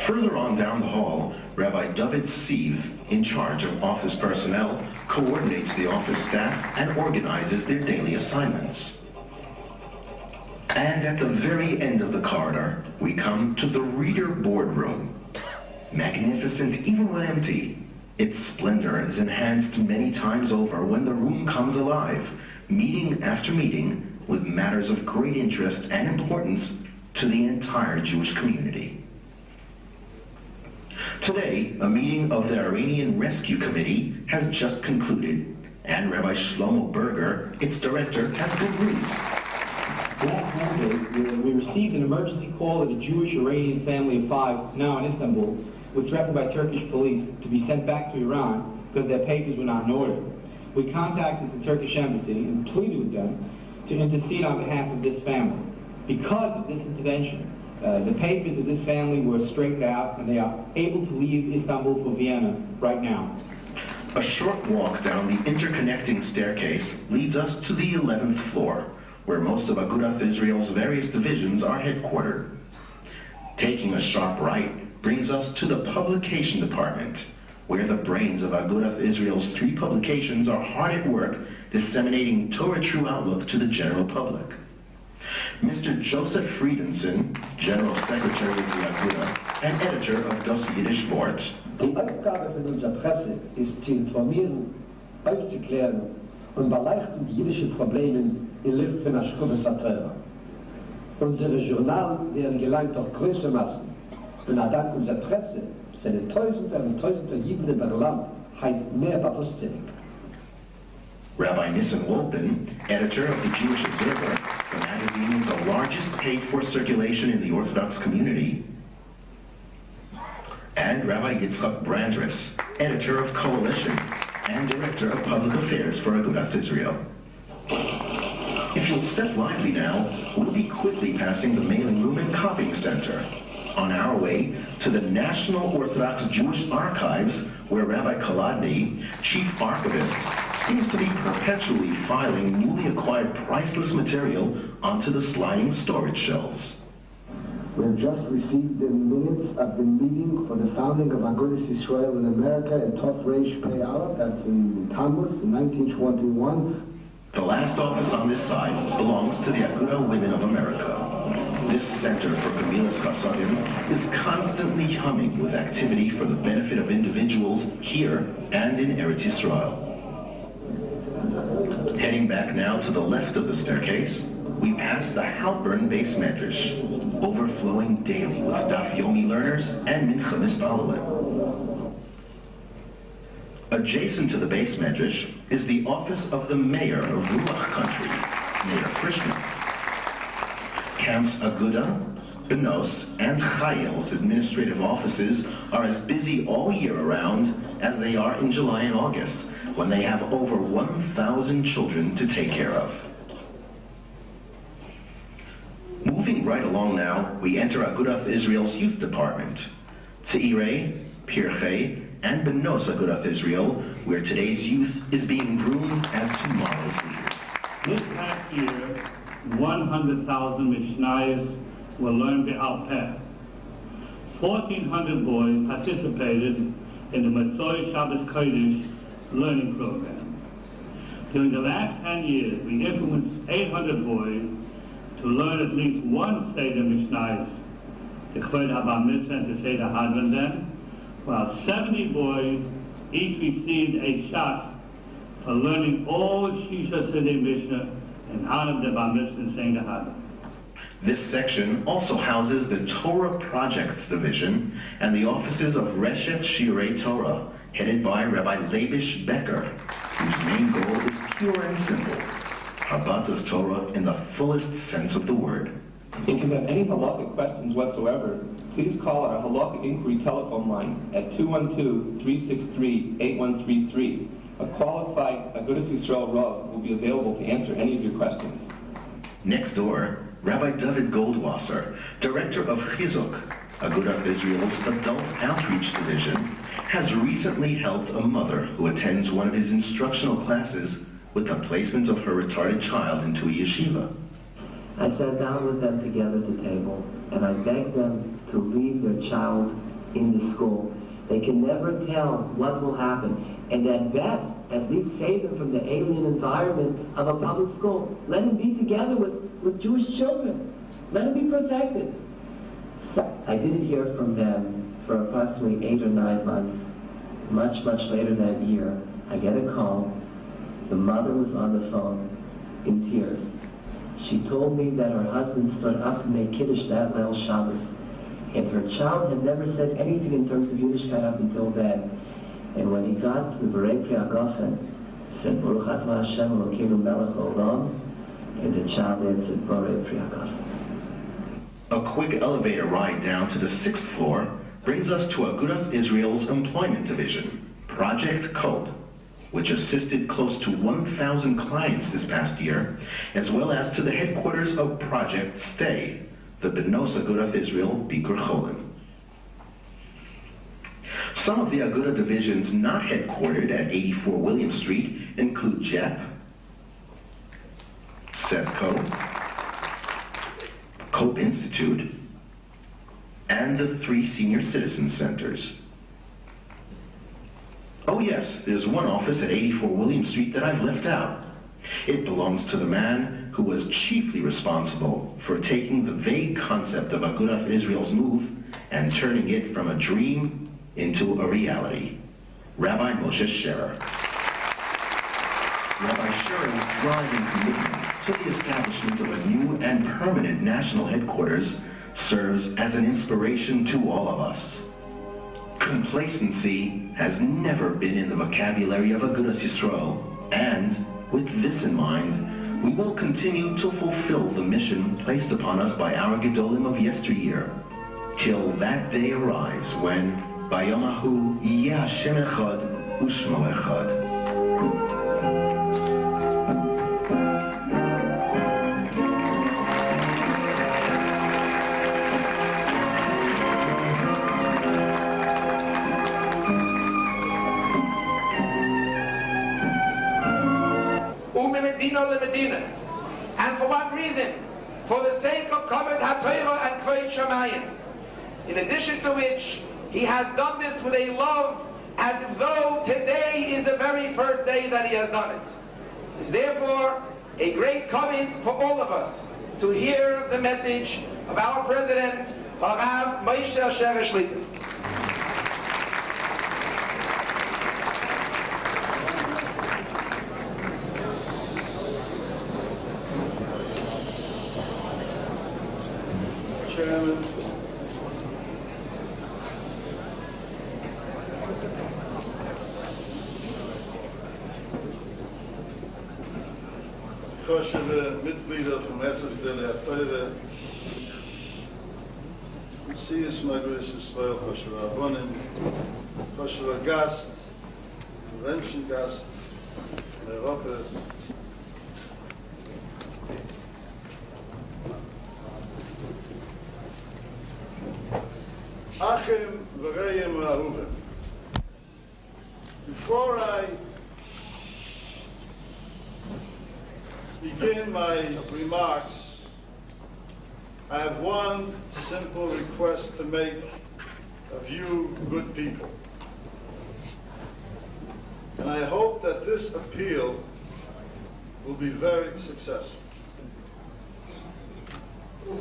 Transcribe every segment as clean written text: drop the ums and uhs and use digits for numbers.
Further on down the hall, Rabbi David Sieve, in charge of office personnel, coordinates the office staff and organizes their daily assignments. And at the very end of the corridor, we come to the reader boardroom. Magnificent even when empty, its splendor is enhanced many times over when the room comes alive, meeting after meeting with matters of great interest and importance to the entire Jewish community. Today, a meeting of the Iranian Rescue Committee has just concluded, and Rabbi Shlomo Berger, its director, has good news. Last Monday, we received an emergency call that a Jewish Iranian family of 5, now in Istanbul, was threatened by Turkish police to be sent back to Iran because their papers were not in order. We contacted the Turkish embassy and pleaded with them to intercede on behalf of this family. Because of this intervention, the papers of this family were straightened out and they are able to leave Istanbul for Vienna right now. A short walk down the interconnecting staircase leads us to the 11th floor, where most of Agudah Israel's various divisions are headquartered. Taking a sharp right brings us to the publication department, where the brains of Agudah Israel's 3 publications are hard at work disseminating Torah True Outlook to the general public. Mr. Joseph Friedenson, General Secretary of the Agudah and editor of Das Yiddish Wort. Die Aufgabe von unserer Presse ist zu informieren, aufzuklären und beleuchten die jüdischen Probleme in Licht von der Schkubes Torah. Unsere Journal werden gelangt durch große Massen. Und dank unserer Presse sind Tausende und Tausende Jiden in der Land heute mehr bewusstsinnig. Rabbi Nissen Wolpin, editor of the Jewish Observer, the magazine with the largest paid-for circulation in the Orthodox community, and Rabbi Yitzchak Brandress, editor of Coalition and director of public affairs for Agudah Israel. If you'll step lively now, we'll be quickly passing the mailing room and copying center, on our way to the National Orthodox Jewish Archives, where Rabbi Kolodny, chief archivist, seems to be perpetually filing newly acquired priceless material onto the sliding storage shelves. We have just received the minutes of the meeting for the founding of Agudah Yisroel in America at Tov Reish Pei Aleph, that's in Tammuz in 1921. The last office on this side belongs to the Agudah Women of America. This center for Gemilas Chasadim is constantly humming with activity for the benefit of individuals here and in Eretz Yisrael. Heading back now to the left of the staircase, we pass the Halpern Beis Medrash, overflowing daily with Daf Yomi learners and Mincha Mispalim. Adjacent to the Beis Medrash is the office of the mayor of Ruach Country, Mayor Frischman. Camps Agudah, Benos, and Chayel's administrative offices are as busy all year around as they are in July and August, when they have over 1,000 children to take care of. Moving right along now, we enter Agudah Israel's youth department, Tyera, Pirchei, and Benos Agudah Israel, where today's youth is being groomed as tomorrow's leaders. This past year, 100,000 Mishnayos were learned Be'al Peh. 1,400 boys participated in the Matzoi Shabbos Kodesh learning program. During the last 10 years, we influenced 800 boys to learn at least one Seder Mishnayos, the Kvod HaBar Mitzvah and the Seder Hadran then, while 70 boys each received a shot for learning all Shisha Seder Mishnah in honor of the Bar Mitzvah and Seder Hadran. This section also houses the Torah Projects Division and the offices of Reshet Shirei Torah, headed by Rabbi Leibish Becker, whose main goal is pure and simple, Habbatz's Torah in the fullest sense of the word. If you have any halachic questions whatsoever, please call our halachic inquiry telephone line at 212-363-8133. A qualified Agudah Yisroel Rav will be available to answer any of your questions. Next door, Rabbi David Goldwasser, director of Chizuk, Agudah Israel's Adult Outreach Division, has recently helped a mother who attends one of his instructional classes with the placement of her retarded child into a yeshiva. I sat down with them together at the table, and I begged them to leave their child in the school. They can never tell what will happen. And at best, at least save them from the alien environment of a public school. Let them be together with Jewish children. Let them be protected. So I didn't hear from them for approximately 8 or 9 months. Much later that year, I get a call. The mother was on the phone in tears. She told me that her husband stood up to make Kiddush that Leil Shabbos, and her child had never said anything in terms of Yiddishkeit up until then. And when he got to the Berei Pri HaGofen, he said, Baruch Atah Hashem Elokeinu Melech Olam, and the child answered, Berei Pri HaGofen. A quick elevator ride down to the 6th floor brings us to Agudah Israel's employment division, Project Code, which assisted close to 1,000 clients this past year, as well as to the headquarters of Project Stay, the Benos Agudah Israel Bikur Cholim. Some of the Agudah divisions not headquartered at 84 William Street include JEP, SEPCO, Cope Institute, and the 3 senior citizen centers. Oh yes, there's one office at 84 William Street that I've left out. It belongs to the man who was chiefly responsible for taking the vague concept of Agudah Israel's move and turning it from a dream into a reality, Rabbi Moshe Sherer. Rabbi Sherer's driving commitment to the establishment of a new and permanent national headquarters serves as an inspiration to all of us. Complacency has never been in the vocabulary of Agudah Yisroel, and with this in mind, we will continue to fulfill the mission placed upon us by our Gedolim of yesteryear, till that day arrives when, Bayom Hahu Yeh Hashem Echad U'Shmo Echad. And for what reason? For the sake of Kavod HaTorah and Kvod Shamayim. In addition to which, he has done this with a love as if though today is the very first day that he has done it. It's therefore a great kavod for all of us to hear the message of our President, Rabbi Moshe Sherer. Chairman, Choshev Mitglieder vom Hartzidige Tyera, Sias von Agudah Yisroel, Choshev Abonim, Choshev Gast, Convention Gast, Europa, Achim v'Reim Ahuvim. Before I begin my remarks, I have one simple request to make of you good people. And I hope that this appeal will be very successful.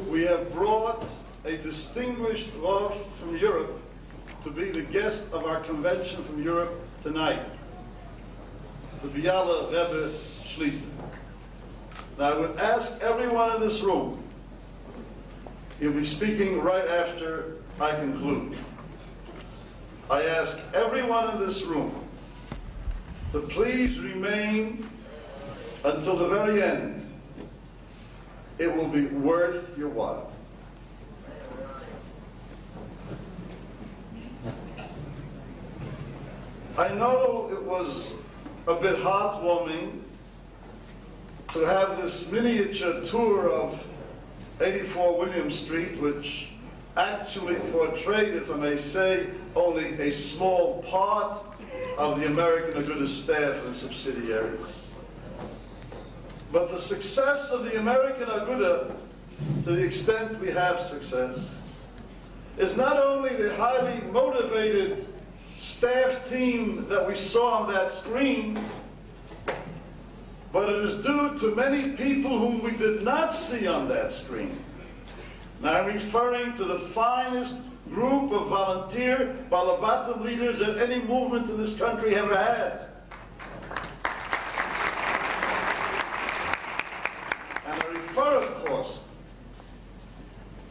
We have brought a distinguished Rav from Europe to be the guest of our convention from Europe tonight, the Biala Rebbe Shlita. Now I would ask everyone in this room, he'll be speaking right after I conclude. I ask everyone in this room to please remain until the very end. It will be worth your while. I know it was a bit heartwarming to have this miniature tour of 84 William Street, which actually portrayed, if I may say, only a small part of the American Agudah staff and subsidiaries. But the success of the American Agudah, to the extent we have success, is not only the highly motivated staff team that we saw on that screen, but it is due to many people whom we did not see on that screen. And I'm referring to the finest group of volunteer Balabatim leaders that any movement in this country ever had. And I refer, of course,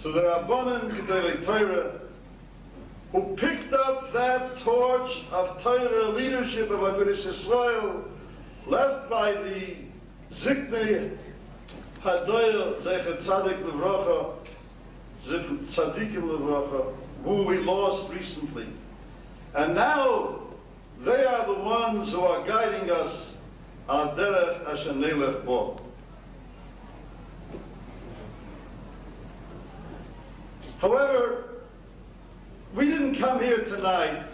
to the Rabbanan Gedolei Torah, who picked up that torch of Torah leadership of Agudah Yisroel, left by the Ziknei Hadoyer Zecher Tzadik Levracha, Zecher Tzadikim Levracha, whom we lost recently. And now they are the ones who are guiding us on Derech Asher Nelech Bo. However, we didn't come here tonight,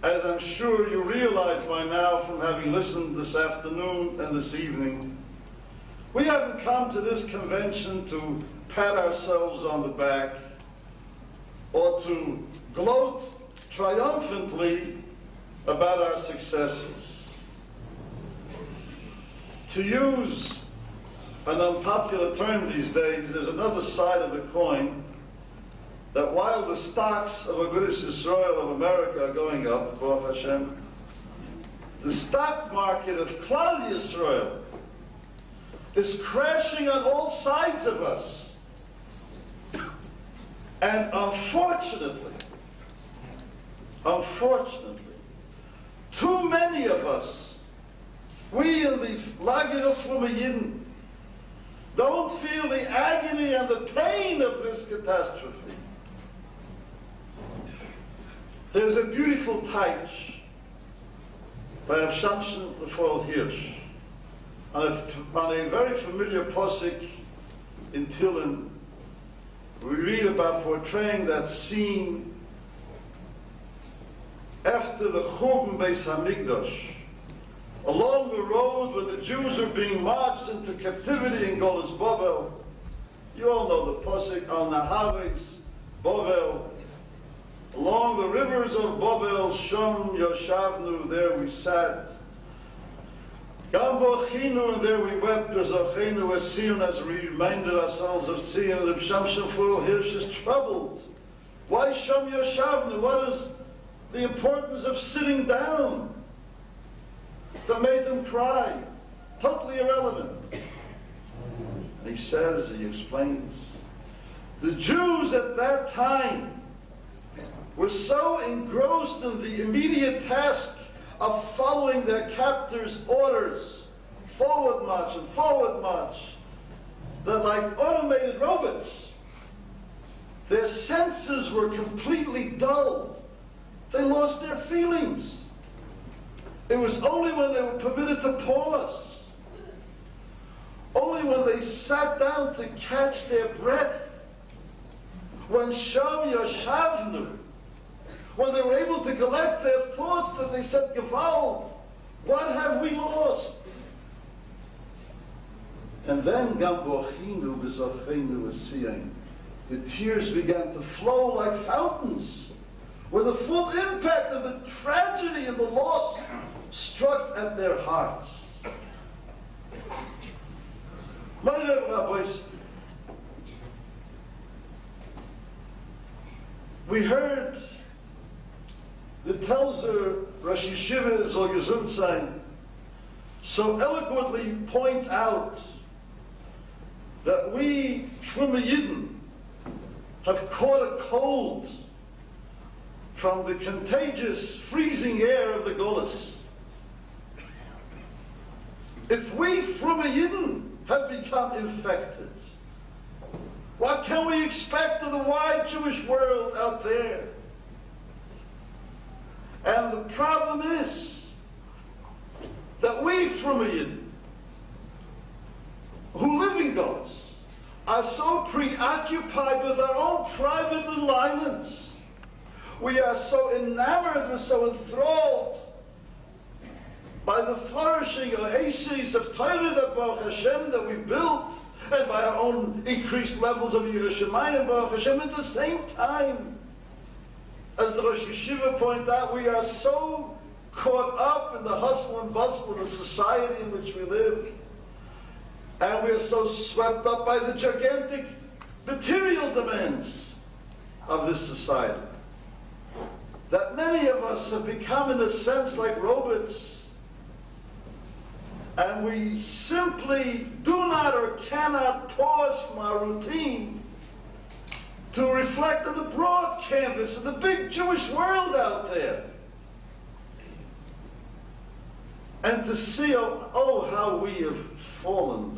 as I'm sure you realize by now from having listened this afternoon and this evening. We haven't come to this convention to pat ourselves on the back or to gloat triumphantly about our successes. To use an unpopular term these days, there's another side of the coin, that while the stocks of Agudah Yisroel of America are going up, Baruch Hashem, the stock market of Klal Yisroel is crashing on all sides of us. And unfortunately, too many of us, we in the Lager from Yiden, don't feel the agony and the pain of this catastrophe. There's a beautiful taich by Abshamshin Lefol Hirsch on a very familiar posik in Tillim. We read about portraying that scene after the Churban Beis Hamikdash, along the road where the Jews are being marched into captivity in Golas Bovel. You all know the posik, Al Nahaves Bovel. Along the rivers of Bovel, Shom Yoshavnu, there we sat. Gambochinu, and there we wept, Bezochenu, as Sion, as we reminded ourselves of Sion. The Shamshon Fuel Hirsch is troubled. Why Shom Yoshavnu? What is the importance of sitting down that made them cry? Totally irrelevant. And he says, he explains, the Jews at that time were so engrossed in the immediate task of following their captors' orders, forward march, that like automated robots, their senses were completely dulled. They lost their feelings. It was only when they were permitted to pause, only when they sat down to catch their breath, when Shom Yoshavnu, when they were able to collect their thoughts, that they said, Gewalt, what have we lost? And then, Gambochinu B'Zochenu Esiyain, the tears began to flow like fountains, where the full impact of the tragedy and the loss struck at their hearts. My rabbis, we heard the Telzer Rosh Yeshiva Zol Gesund Sein so eloquently point out that we from the Yiden have caught a cold from the contagious freezing air of the Golas. If we from a Yidden have become infected, what can we expect of the wide Jewish world out there? And the problem is that we from a Yidden who live in Golas are so preoccupied with our own private little islands. We are so enamored, we're so enthralled by the flourishing oases of Tyera that Baruch Hashem that we built, and by our own increased levels of Yerushalayim, Baruch Hashem. At the same time, as the Rosh Yeshiva pointed out, we are so caught up in the hustle and bustle of the society in which we live, and we are so swept up by the gigantic material demands of this society, that many of us have become, in a sense, like robots, and we simply do not or cannot pause from our routine to reflect on the broad canvas of the big Jewish world out there, and to see, oh how we have fallen,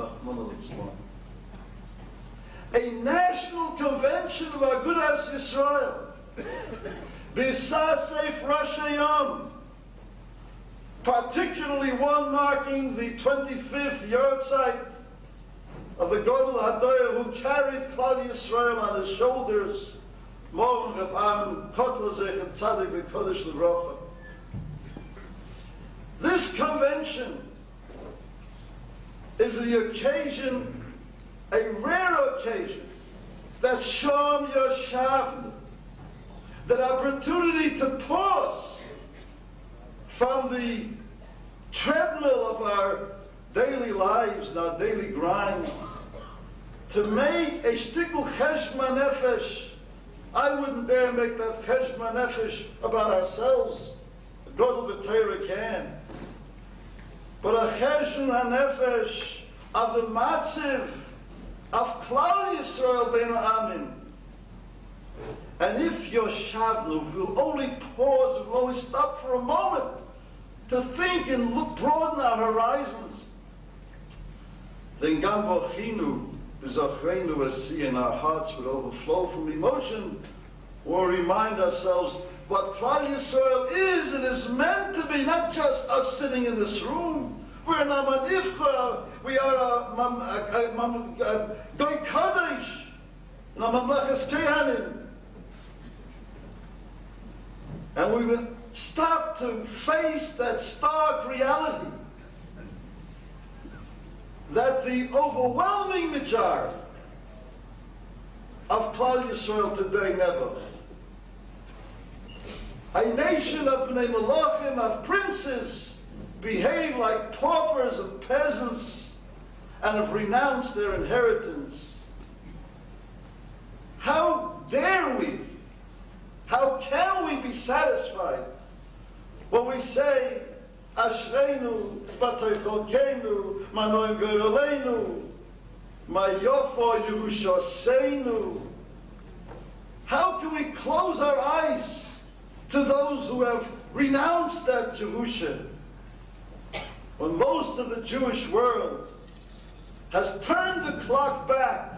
a national convention of Agudah Yisroel, B'Sasef Rosh Hashanah, particularly one marking the 25th yahrzeit of the Gadol Hadoyer who carried Klal Yisroel on his shoulders, Moran Reb Aaron Kotler Zecher Tzadik V'Kodesh L'Brocha. This convention is the occasion, a rare occasion, that Shom Yoshavnu, that opportunity to pause from the treadmill of our daily lives and our daily grind, to make a shtickl cheshbon nefesh. I wouldn't dare make that cheshbon nefesh about ourselves. God of the Tyera can. But a cheshbon nefesh of the matziv of Klal Yisroel ben Amin. And if Yoshavnu will only pause, will only stop for a moment to think and broaden our horizons, then Gam Bochinu B'Zachrenu Asi, and our hearts would overflow from emotion, or remind ourselves what Klal Yisroel is and is meant to be, not just us sitting in this room. We're Naman Ifcha, we are a Goy Kodesh, Naman Mlechas Kehanim. And we would stop to face that stark reality that the overwhelming majority of Klal Yisroel today never. A nation of Bnei Malachim, of princes, behave like paupers and peasants and have renounced their inheritance. How dare we? How can we be satisfied when we say, Ashreinu, Batay Cholkeinu, Manoim Goyoleinu, Mayofo Yerushaseinu? How can we close our eyes to those who have renounced that Jerusha, when most of the Jewish world has turned the clock back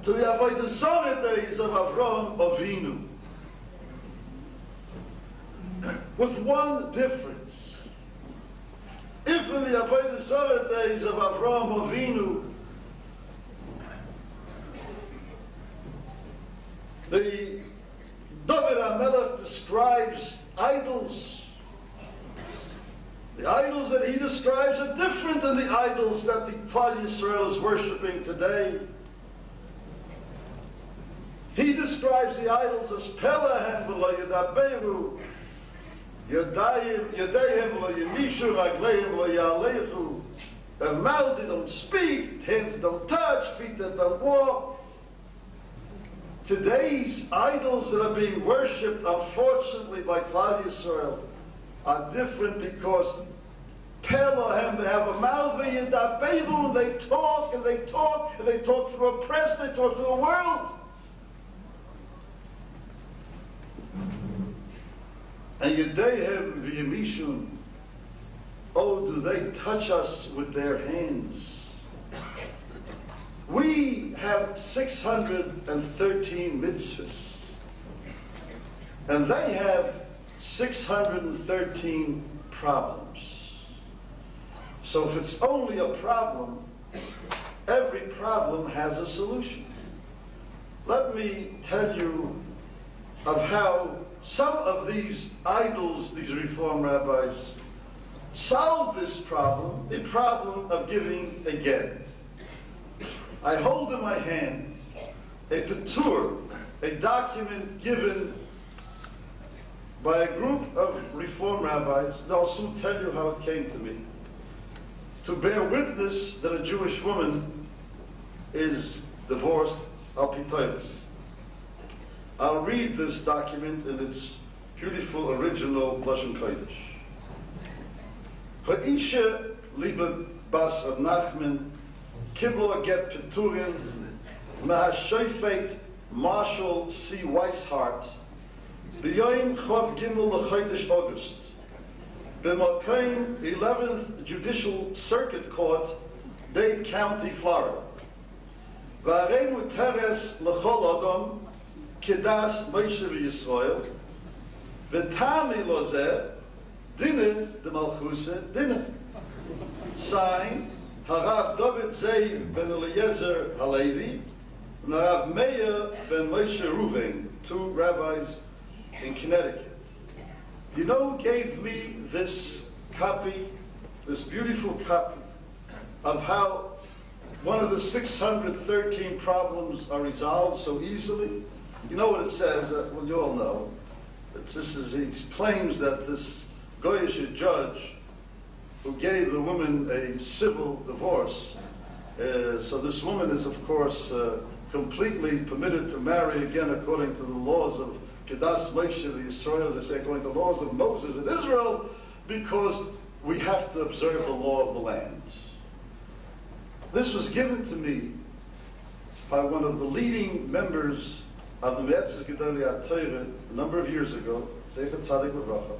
to the Avodah Zarah days of Avraham Avinu? With one difference. If in the Avodah Zarah days of Avraham Avinu, the David HaMelech describes idols, the idols that he describes are different than the idols that the Klal Yisroel is worshipping today. He describes the idols as Pelahem v'lo Yedaberu, Yodayim lo Yemishu, Ragleim lo Yalechu. Their mouths they don't speak, hands don't touch, feet that don't walk. Today's idols that are being worshipped, unfortunately, by Klal Yisroel are different because Pelohem, they have a mouth, they talk and they talk and they talk through a press, they talk to the world. And Yedehem v'yemishun, oh, do they touch us with their hands? We have 613 mitzvahs, and they have 613 problems. So if it's only a problem, every problem has a solution. Let me tell you of how some of these idols, these Reform rabbis, solve this problem, the problem of giving a get. I hold in my hand a petur, a document given by a group of Reform rabbis. I'll soon tell you how it came to me, to bear witness that a Jewish woman is divorced al pi Torah. I'll read this document in its beautiful original Lashon Kodesh. Ha'isha liebe bas Rab Nachman kibla get peturin mehashofet Marshall C. Weishart b'yoyim chav gimel l'chodesh August b'makayim 11th Judicial Circuit Court, Dade County, Florida. V'arei muteres l'chol adam kedas Moshe Yisrael v'tami lozeh dinah de malchuse dinah. Signed, Harav David Zev ben Eliezer Halevi and Harav Meir ben Moshe Reuven, two rabbis in Connecticut. Do you know who gave me this copy, this beautiful copy, of how one of the 613 problems are resolved so easily? You know what it says? Well, you all know. He claims that this Goyish judge who gave the woman a civil divorce, so this woman is, of course, completely permitted to marry again according to the laws of Kedas Moshe Yisrael, as they say, according to the laws of Moses in Israel, because we have to observe the law of the land. This was given to me by one of the leading members of the Me'etzes Gedolei Torah a number of years ago, Zecher Tzadik Livracha.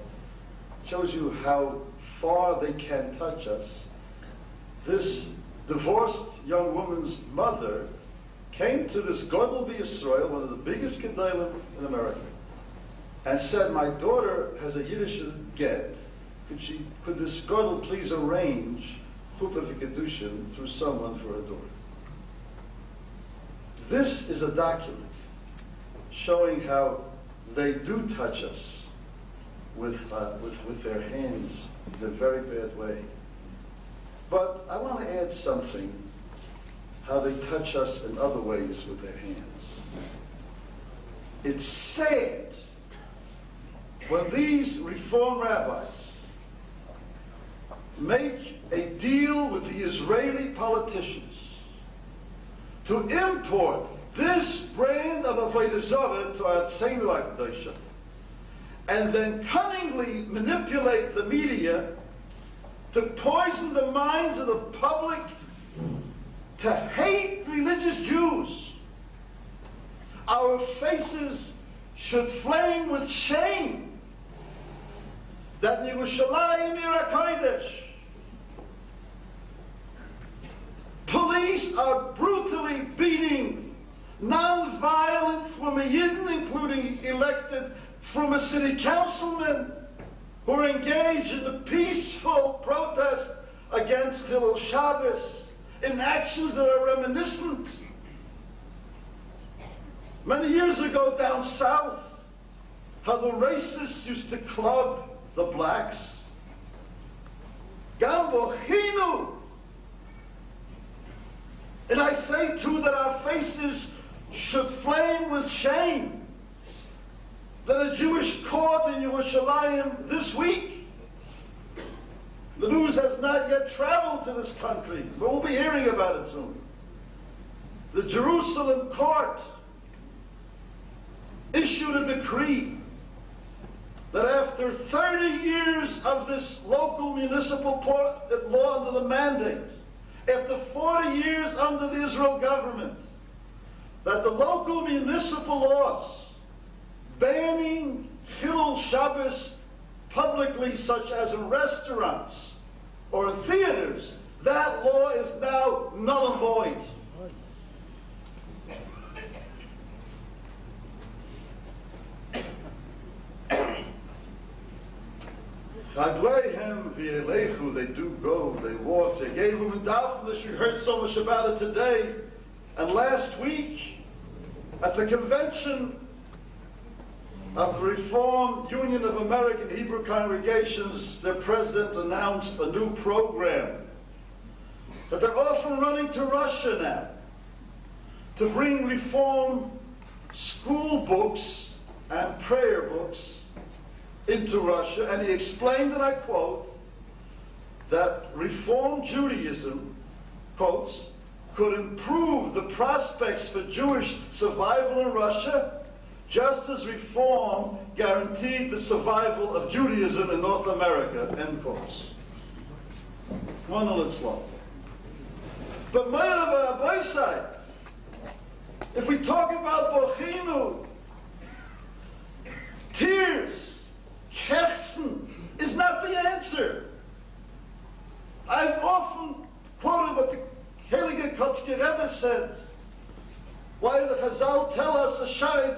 Shows you how far they can touch us. This divorced young woman's mother came to this Godel B'Yisrael, one of the biggest Gedolim in America, and said, my daughter has a Yiddish get. Could this Godel please arrange Chuppah v'Kedushin through someone for her daughter? This is a document showing how they do touch us with their hands in a very bad way. But I want to add something, how they touch us in other ways with their hands. It's sad when these Reform rabbis make a deal with the Israeli politicians to import this brand of Avodah Zarah to our Tzenu HaKadoshah, and then cunningly manipulate the media to poison the minds of the public to hate religious Jews. Our faces should flame with shame that in Yerushalayim Ir HaKodesh, police are brutally beating non-violent former Yiden, including elected former city councilmen, who are engaged in a peaceful protest against Chilul Shabbos, in actions that are reminiscent. Many years ago down south, how the racists used to club the blacks. Gambo Chinu. And I say too that our faces should flame with shame that a Jewish court in Yerushalayim this week, the news has not yet traveled to this country, but we'll be hearing about it soon. The Jerusalem court issued a decree that after 30 years of this local municipal law under the mandate, after 40 years under the Israel government, that the local municipal laws banning Chilul Shabbos publicly, such as in restaurants or in theaters, that law is now null and void. They do go, they walk, they gave him a dafnish. We heard so much about it today. And last week, at the convention of the Reform Union of American Hebrew Congregations, their president announced a new program. But they're often running to Russia now. to bring reform school books and prayer books into Russia, and he explained, and I quote, that Reform Judaism, quotes, could improve the prospects for Jewish survival in Russia, just as Reform guaranteed the survival of Judaism in North America, end quotes. One a little slow. But if we talk about Bochinu, tears, Herzen, is not the answer. I've often quoted what the Heilige Kotzke Rebbe said. Why the Chazal tell us that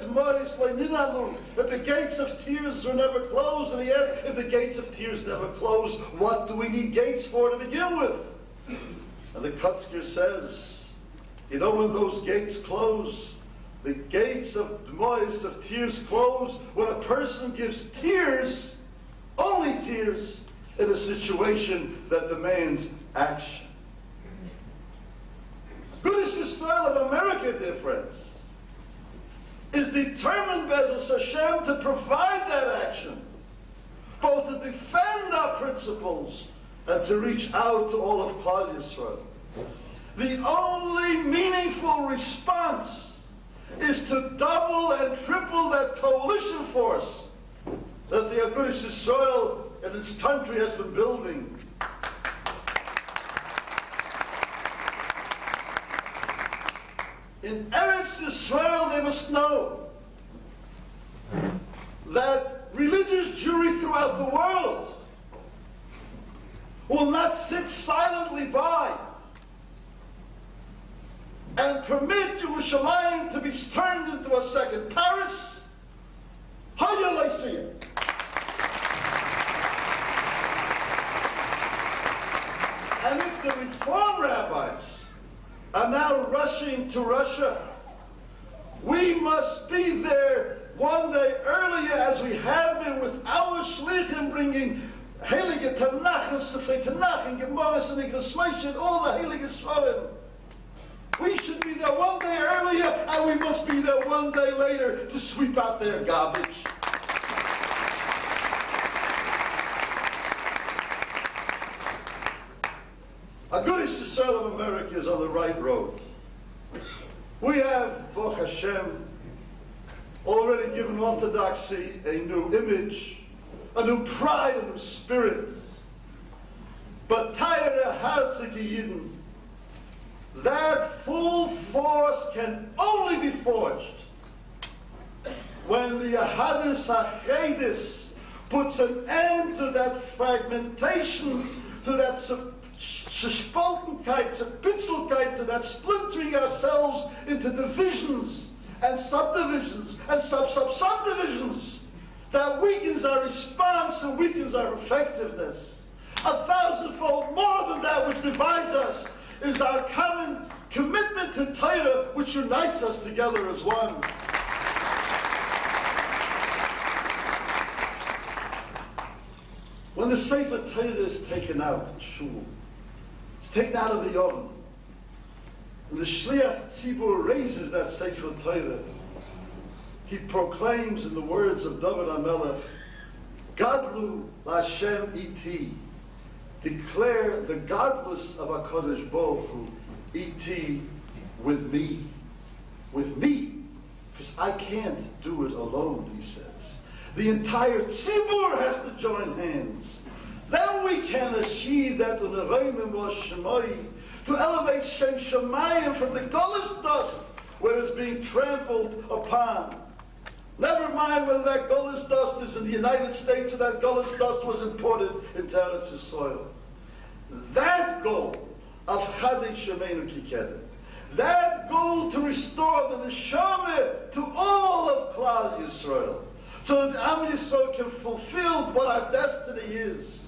the gates of tears are never closed, and he asked, if the gates of tears never close, what do we need gates for to begin with? And the Kotzker says, you know when those gates close? The gates of Dmois, of tears, close when a person gives tears, only tears, in a situation that demands action. Agudah Yisroel of America, dear friends, is determined, Be'ezus Hashem, to provide that action, both to defend our principles and to reach out to all of Klal Yisroel. The only meaningful response is to double and triple that coalition force that the Agudah Yisroel and its country has been building. In Eretz Yisrael, they must know that religious Jewry throughout the world will not sit silently by and permit Yerushalayim to be turned into a second Paris. Hayalaisia. And if the Reform rabbis are now rushing to Russia, we must be there one day earlier, as we have been with our shlichim, bringing Heilige Tanach and Sefrei Tanach and Gemaras and Igros and all the Heilige Sforim. We should be there one day earlier, and we must be there one day later to sweep out their garbage. Agudah Yisroel of America is on the right road. We have, Baruch Hashem, already given Orthodoxy a new image, a new pride, a new spirit. But Tyera, hartzidige Yiden, that full force can only be forged when the Ahadis Achedis puts an end to that fragmentation, to that Spaltenkeit, Spitzelkeit, to that splintering ourselves into divisions and subdivisions and subdivisions that weakens our response and weakens our effectiveness. 1,000-fold more than that which divides us is our common commitment to Tyera, which unites us together as one. When the Sefer Tyera is taken out in Shul, it's taken out of the oven, and the Shliach Tzibur raises that Sefer Tyera, he proclaims in the words of David HaMelech, Gadlu L'Hashem iti, declare the godless of HaKadosh Baruch Hu, iti, with me, because I can't do it alone, he says. The entire tzibur has to join hands. Then we can achieve that to elevate Shem Shemayim from the Golas dust where it's being trampled upon. Never mind whether that Golas dust is in the United States or that Golas dust was imported into Eretz Yisrael. That goal of Chadei Shemeinu Kikedet, that goal to restore the neshama to all of Klal Yisrael, so that Am Yisrael can fulfill what our destiny is,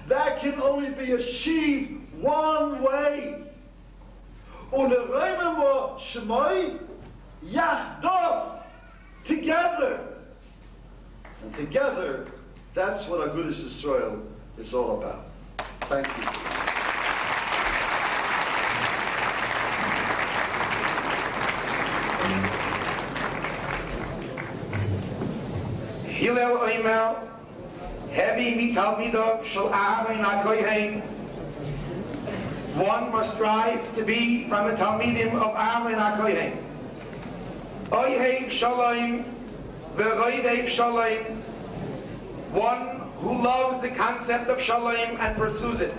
that can only be achieved one way. Unereimemo Shemai Yachdov, together. And together, that's what Agudah Yisroel is all about. Thank you. Hillel Oimer, Hebi Mitalmido Shal Aaron HaKohen. One must strive to be from the Talmidim of Aaron HaKohen. Oyheib Shalom, Veroideib Shalom. One who loves the concept of Shalom and pursues it.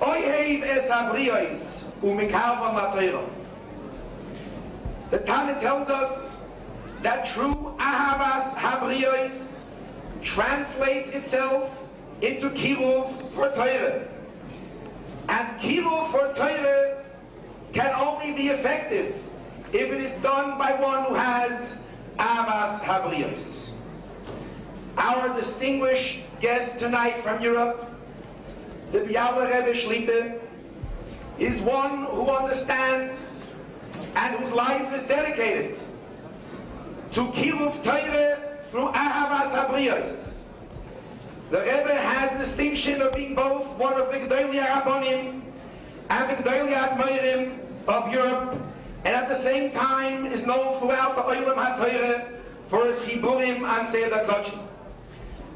Oyheib Es Abriyos, Umikarvan LaTorah. The Tana tells us that true Ahavas Habriyos translates itself into Kiruv for Torah. And Kiruv for Torah can only be effective if it is done by one who has Ahavas Habriyos. Our distinguished guest tonight from Europe, the Biala Rebbe Shlita, is one who understands and whose life is dedicated to Kiruv Torah through Ahavas Habriyos. The Rebbe has the distinction of being both one of the G'dolei Rabbanim and the G'dolei Admorim of Europe, and at the same time is known throughout the Olam HaTorah for his Chiburim and Seder Kodesh.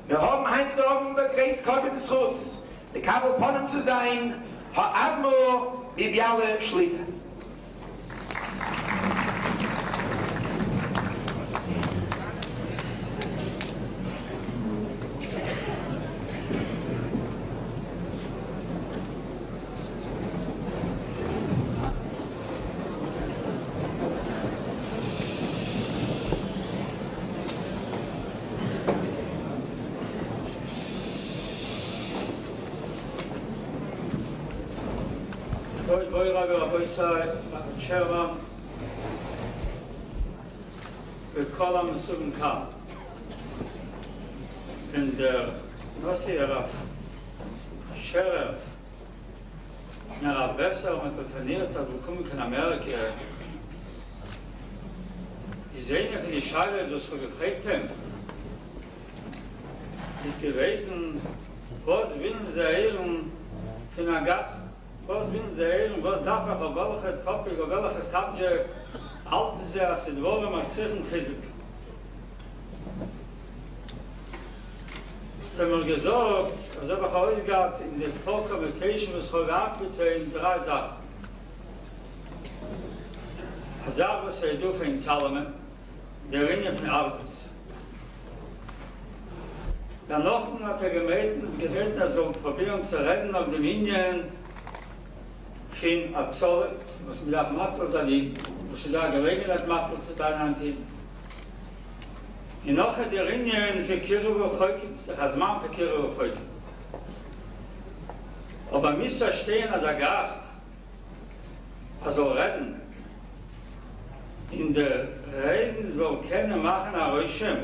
Wir haben heute Abend das Reis Kodesh des Russ, die Kabel Ponem zu sein, Ha'admor Bibiale Shlita. Shalom, וכל המסורים כאן. Und der Moshe Sherer, besser und telefoniert, als wir kommen in Amerika. Die sehen ja für die Scheide, das wir gefragt haben, ist gewesen, was wollen sie hören für einen Gast? Was wollen sie hören, was darf er auf welche Topic, auf welche Subject, halten sie, als sie wollen, mal zwischen Physik. Da haben wir gesagt, also habe ich heute gehabt, in der Conversation, was wir gehabt in 3 Sachen. Ich sage, was ich tue für den Salomon, der Ringe von Arbeit. Danach hat er gebeten, er soll probieren zu reden auf dem Indien, in Azole, was mir da Matzel sein, was da Gelegenheit macht zu sein anti. In noch der Ringen für Kiruv Volk, das man für Kiruv Volk. Aber mir verstehen als Gast, also reden. In der Reden soll keine machen a Röschem.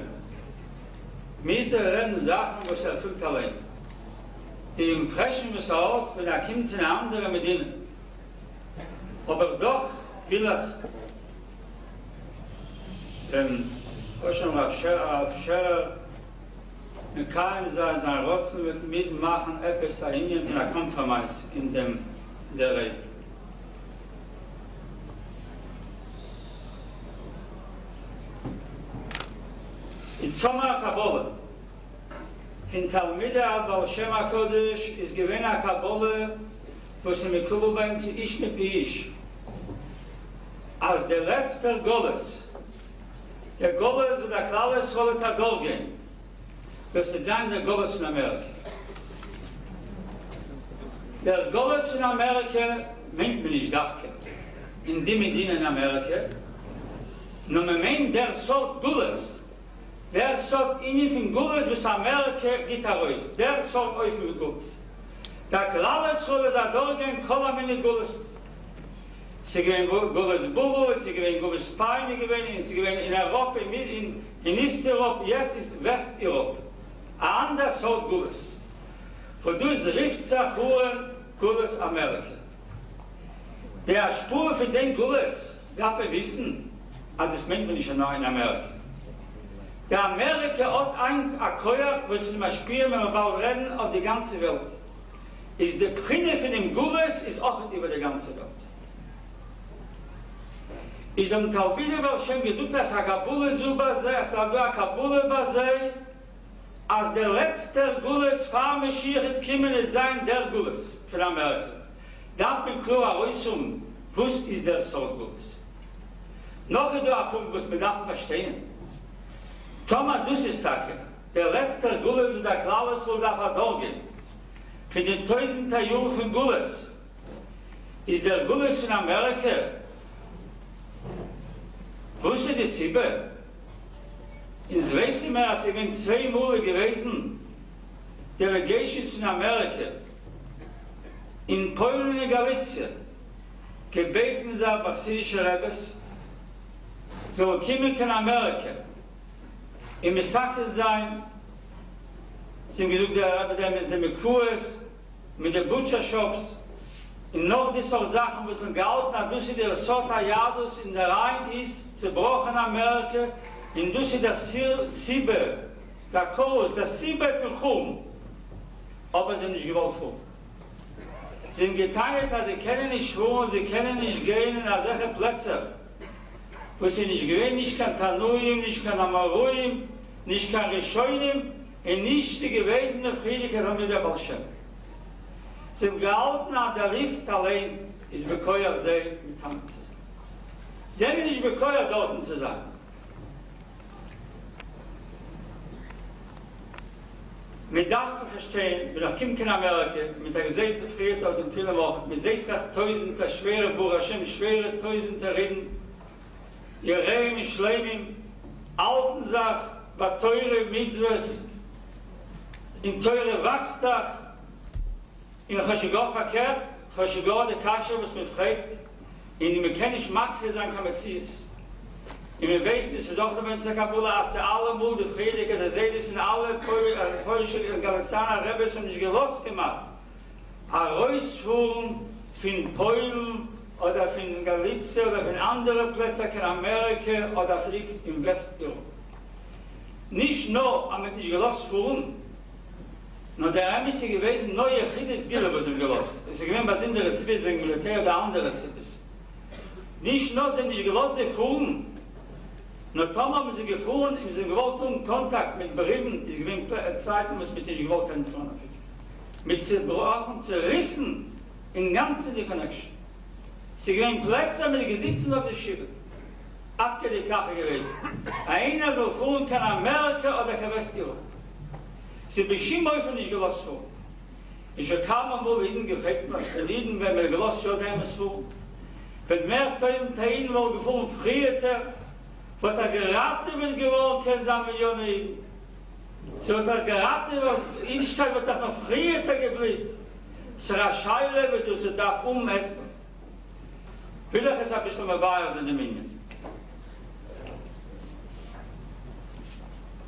Mir reden Sachen, was erfüllt allein. Die Impression ist auch, wenn kommt in eine andere Medina. Aber doch will ich schon auf Sherer mit keinem sein Rotzen mit müssen machen, etwas dahin in der Kompromiss in der Rede. In Sommer Kabole, in Talmide Baal Shem HaKodesh ist gewesen eine Kabole, wo sie mit Kugelbein sie ich mit ich. Als der letzte Goles, der Goles und der Klal Yisroel der Golgen, das ist dann der Goles in Amerika. Der Goles in Amerika meint man nicht Dachke, in die Medina in Amerika, nur man meint der Sort Goles, der Sort innen von Goles, was Amerika geht heraus, der Sort euch mit Goles. Der Klal Yisroel ist der Golgen, kolla meine Goles. Sie gewinnen Goles Bubu, sie gewinnen Goles Peine gewinnen, sie gewinnen in Europa, in East-Europa, jetzt ist West-Europa. Ein anderes Sort Goles. Von dus rift Zachuren Goles Amerika. Der Spur für den Goles, darf er wissen, aber das meint man nicht noch in Amerika. Der Amerika hat ein Akkoyach, wo sie mal spielen, wenn wir reden, auf die ganze Welt. Ist der Prinne von dem Goles, ist auch über die ganze Welt. Is Talmide Baal Shem gesucht, dass Kabule Zuba sei, als Kabule Basei, als der letzte Gules fahr Mashiach kommen et sein der Gules für Amerika. Darf bin klar Äußerung, was ist der Sort Gules? Noch ein Punkt, was wir darf verstehen. Thomas Dussistake, der letzte Gules, der Klal Yisroel darf verdorgen. Für den 1000 Jahren von Gules ist der Gules in Amerika. Wusste die Sibbe? Ins Weiße Meer, als ich 2 Mal gewesen, Delegations in Amerika, in Polen und Galizien, gebeten sie auf chassidische Rebbes, so kommen in Amerika, im Messakel sein, sie haben gesagt, der Rebbe, der ist der Mekues, mit den Butchershops, in noch die Sort Sachen, wo es gehalten hat, dass der Sota Yadus in der Rhein ist, zerbrochen in Amerika, in dus der Sibbe, der Kurs, der Sibbe für Chum, aber sie nicht gewollt vor. Sie haben geteilt, dass sie können nicht schwören, sie können nicht gehen in solche Plätze, wo sie nicht gehen, nicht kann Tanuim, nicht kann Amaruim, nicht kann Rishonim, und nicht die gewesene Friedrike von der Baal Shem. Sie haben gehalten, an der Rift allein ist bekäuer See mit Hand zu sein. Sie haben nicht bekäuer dort zu sein. Man darf verstehen, wenn ich komme in Amerika, mit der gesäte Friede auf den vielen Wochen, mit 60.000 schwere Buch Hashem, schwere 1000 Reden, ihr Reim, Schleimim, alten Sach, war teure Mitzvahs, in teure Wachstag, in Chashigah verkehrt, Chashigah der Kasche, was man fragt, in die mechanisch Makre sein kann man ziehen. In mir weiß, das ist auch der Mensch, als alle Mode, Friedrike, der See, das sind alle polnische Galizaner Rebels und nicht gelost gemacht. A Reusfuhren von Polen oder von Galizien oder von anderen Plätzen in Amerika oder vielleicht im Westeuropa. Nicht nur, aber nicht gelost fuhren, nur der Remis ist gewesen, neue Chides Gille, was ihm gelost. Es ist gewesen, was in der Sibis, wegen Militär oder andere Sibis. Nicht nur sind nicht gelost fuhren, nur Tom haben sie gefahren, sie gewollt Kontakt mit Briefen, ist gewinnt Zeiten, was mit sich gewollt haben, mit zerbrochen, zerrissen, in ganzen die Connection. Sie gewinnt Plätze mit Gesitzen auf der Schiebe. Abge die Kache gewesen. Einer soll fahren, kann Amerika oder kann Westeuropa. Sie beschimmern nicht gelost fahren. Ich kam einmal Yiden gefragt, was der Yiden, wenn wir gelost schon damals fahren. Wenn mehr 1000 Tainen wohl gefahren, frierte, was geraten wird geworden, kein Samillionen. So hat geraten wird, Ähnlichkeit wird auch noch frierter geblieben. Es ist eine Scheile, was du sie darf essen. Vielleicht ist ein bisschen mehr Bayers in der Minen.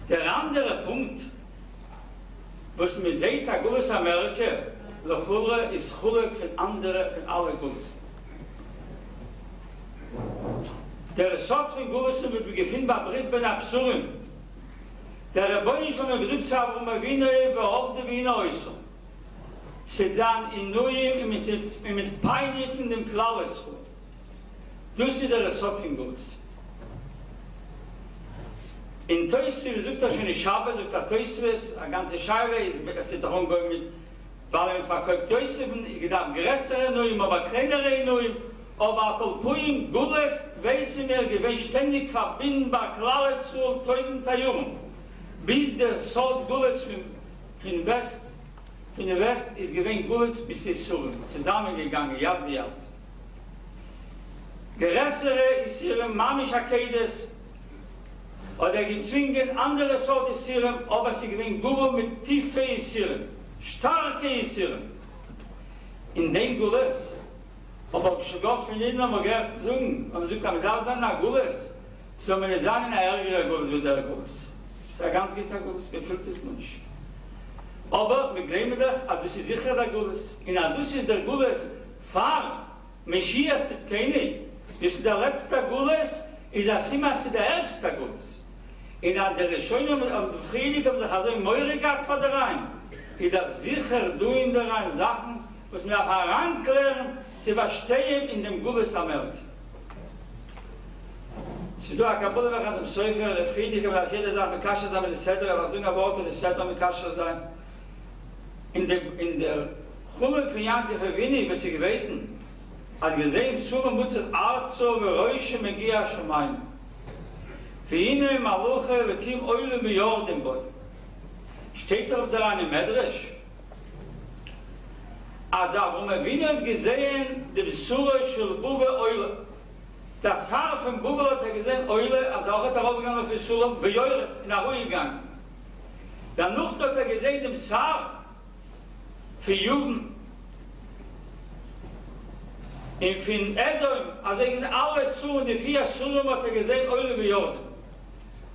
Der andere Punkt, was mir seht, der Gules Amerika, Lachule ist Chulek von anderen, von allen Gules. Der Resort von Gulessen, was wir gefunden bei Brisbane Absurdum, der Rabboni schon mal gesucht haben, wo wir Wiener überhaupt die Wiener äußern. Sie sagen, in Nuim, mit Peinlich in dem Klal Yisroel. Das ist der Resort von Gulessen. In Toysir, wir sucht schon in Schabbos, sucht der Toysir, eine ganze Scheibe, es ist auch umgegangen mit, weil er verkauft Toysir, ich gedacht, größere Nuim, aber kleinere Nuim, aber Kolpuim, Gules, weißen wir, gewinnt ständig verbindbar, Klal Yisroel, 1000 Jahren. Bis der Sod Gules von West ist gewinnt Gules bis Yisroel, zusammengegangen, Yad Yad. Größere ist ihrem Mamisch Akedes, oder gezwungen andere Sod ist ihrem, aber sie gewinnt Gules mit tiefe ist ihrem, starke ist ihrem. In dem Gules, aber ich Gott von ihnen haben wir gehört zu sagen, aber sie sagt, da sind nach Gules, so man sagen, ärgere Gules wie der Gules. Das ist ein ganz guter Gules, gefüllt ist Mensch. Aber wir glauben doch, das ist sicher der Gules. Und das ist der Gules, fahr, Meschias ist keine. Das ist der letzte Gules, ist das immer der ärgste Gules. Und der Schöne am Frieden haben sich also in Meure gehabt von der Rhein. Ich darf sicher du in der Rhein Sachen, was wir auch heranklären, sie verstehen in dem Gules Amerika. Sie do a Kabule machen zum Sefer, der Friedrich, aber jeder sagt, mit Kasche sein, mit der Seder, aber so ein Wort, der Seder mit Kasche sein. In der Chulung von Yanke Verwini, was sie gewesen, hat gesehen, Sulam Mutzat Arzo, Veroische Megia Shemaim. Für ihn im Maluche, Lekim Oile Mejorden Boy. Steht auf der eine Medrash. Also, wo man wieder gesehen, der Sura Shul Bube Oile. Das Haar von Bube hat gesehen, Oile, also auch hat er aufgegangen für Sulam, Bejoire, in der Ruhe gegangen. Dann noch hat er gesehen, dem Saar, für Juden. In Fin Edom, also ich gesehen, alles zu, und die 4 Sulam hat er gesehen, Oile Bejoire.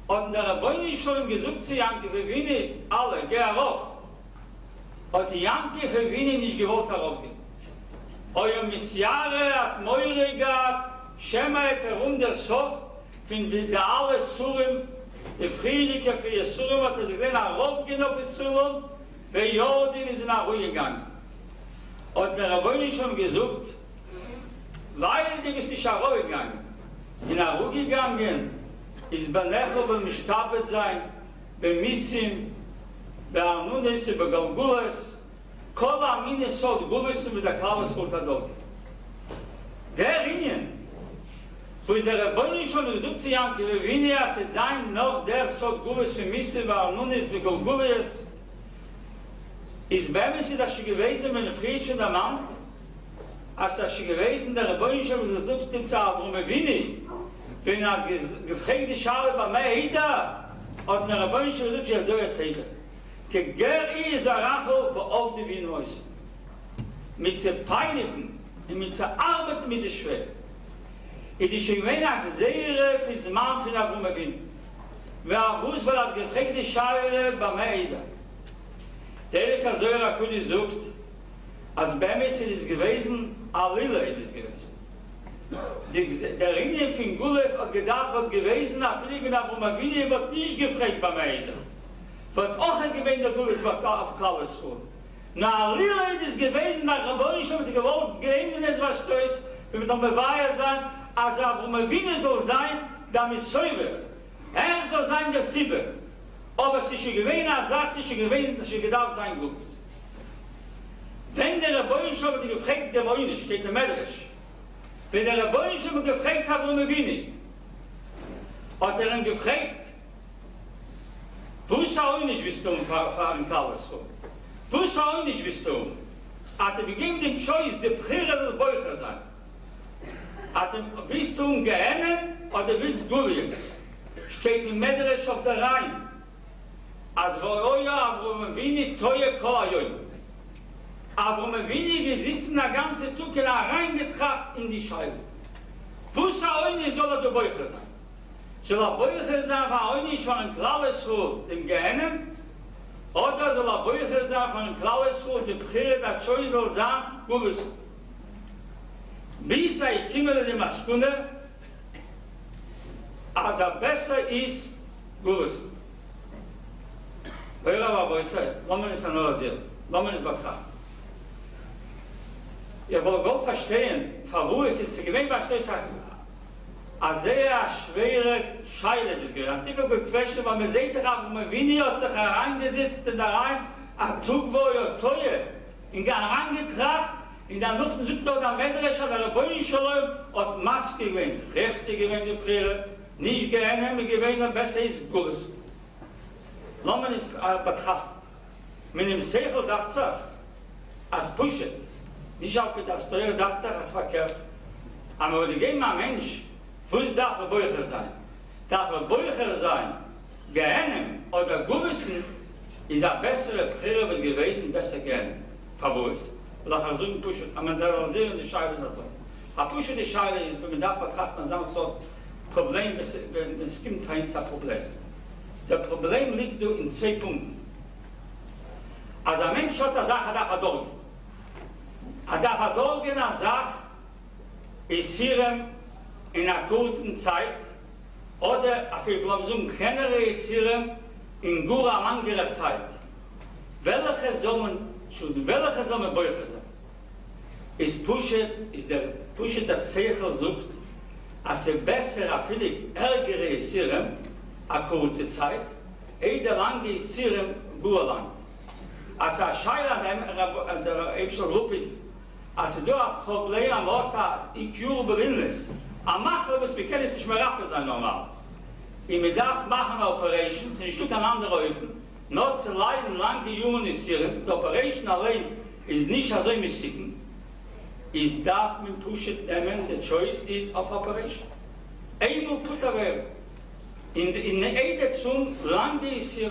Und der Rabboni schon gesucht zu Yanke für Wini, alle, geh herauf. Und die Yanke für Wini nicht gewollt darauf gehen. Euer Messiare hat Meure gehabt, Shema hat der Sof, findet der alle Surim, der Friedrich für ihr Surim, hat er gesehen, heraufgehen auf die Surim, für Jordan ist nach Ruhe gegangen. Und der Rabboni schon gesucht, weil die ist nicht nach Ruhe gegangen. In nach Ruhe gegangen, ist Benechel beim Mistabet sein, beim Missim, bei Arnunis, bei Galgulas, Kol Amine Sod Gulis mit der Klaus Orthodox. Der Linien, wo ist der Rabboni schon gesucht zu Yanke, wie es sein noch der Sod Gulis für Missim, bei Arnunis, bei Galgulas, ist bei mir sie das schon gewesen, wenn Friedrich der Mann, als das schon gewesen, der Rabboni schon gesucht in Zeit, wo wir Wini, wenn er gefragt die Schale bei mir Hida, und der Rabboni schon gesagt, ja, du hast Hida. Keger ist ein Rachel, wo auf die Wien muss. Mit den Peinigen, und mit der Arbeit mit der Schwer. Es ist schon gewähnt, eine Gesehre für das Mann von der Wien. Wer wusste, weil er gefragt die Schale bei mir Hida. Der Kasörer Kudi sucht, als bei mir ist es gewesen, Alila ist es gewesen. Der Ringe von Gules hat gedacht, was gewesen, nach Fliegen nach Rumavini, wird nicht gefragt bei mir. Wird auch ein Gewinn der Gules auf Klal Yisroel. Na Lila ist es gewesen, nach Rabboni schon mit gewollt, Geheimnis was stößt, wir mit dem Beweiher sein, als Rumavini soll sein, damit Säuber. Soll sein der Sibbe. Aber es ist gewesen, sagt sich gewesen, dass gedacht sein Gules. Wenn der Rabboni schon mit gefragt, der Moine, steht der Medrash. Wenn der Rabboni schon gefragt hat, Rumavini, hat er ihn gefragt, wo schau ich nicht, bist du im Klal Yisroel? Wo schau ich nicht, bist du? Hat er gegeben dem Choice, der Prire des Beucher sein. Hat er, bist du im Gehennen oder bist du jetzt? Steht im Medrash auf der Rhein. Als Voroja, Avrumavini, Toye Koayoy. Avrumavini sitzen der ganze Tukel reingetracht in die Scheide. Wo schau ich nicht, soll er der Beucher sein? Soll er Beucher sein, war auch nicht von einem Klal Yisroel im Gehennen? Oder soll er Beucher sein von einem Klal Yisroel, der Prire, der Choy soll sein, Gules. Bis er Kimmel in der Maskunde, als er besser ist, Gules. Hörer war Beucher, lassen wir es analysieren, lassen wir es betrachten. Ihr wollt gut verstehen, wo es jetzt gewinnt, was ich sage, eine sehr schwere Scheide ist gewesen. Ich habe gequetscht, weil man sieht, Rumavini hat sich hereingesetzt in der Rhein, hat Tugwoje Toye, in der hereingetracht, in der Luft sucht dort am Medrash, der Rabboni Shalom, hat Maske gewinnt, rechte gewinnt die Prire, nicht gehennen, wir gewinnen, besser ist Gules. Lassen wir es betrachten. Mit dem Seichel dacht sich, als Pushet, nicht auch das Teure dacht sich, als verkehrt. Aber wenn gegen ein Mensch, wo darf er Beucher sein? Darf er Beucher sein, gehennen oder Gulissen, ist eine bessere Prire wird gewesen, besser gehennen. Verwurz. Oder er so ein Pushet, aber man realisieren die Scheide ist so. A Pushet die Scheide ist, wenn man darf betrachten, man sagt so, Problem, es gibt kein Problem. Das Problem liegt nur in 2 Punkten. Als ein Mensch hat eine Sache, darf er durchgehen. Er darf durchgehen, eine Sache, ist hier in einer kurzen Zeit, oder, ich glaube, so ein kleinere ist hier in Gura langer Zeit. Welche sollen Beucher sein? Ist Pushet, der Seichel sucht, als besser, viel ärgere Sirem, a kurze Zeit, der lange Sirem, lang. Als Scheiner der Ebscher Gruppe, als du ein Problem am Ort, ich jure bewillis, am Machen, was wir kennen, ist nicht mehr Rappe sein normal. Ich darf machen Operations, ein Stück an andere Öfen, nur zu leiden lang die Jungen ist hier, die Operation allein ist nicht so missigen, ich darf mit Pushet nehmen, the choice is of Operation. Einmal tut er in der zum lang die ist hier,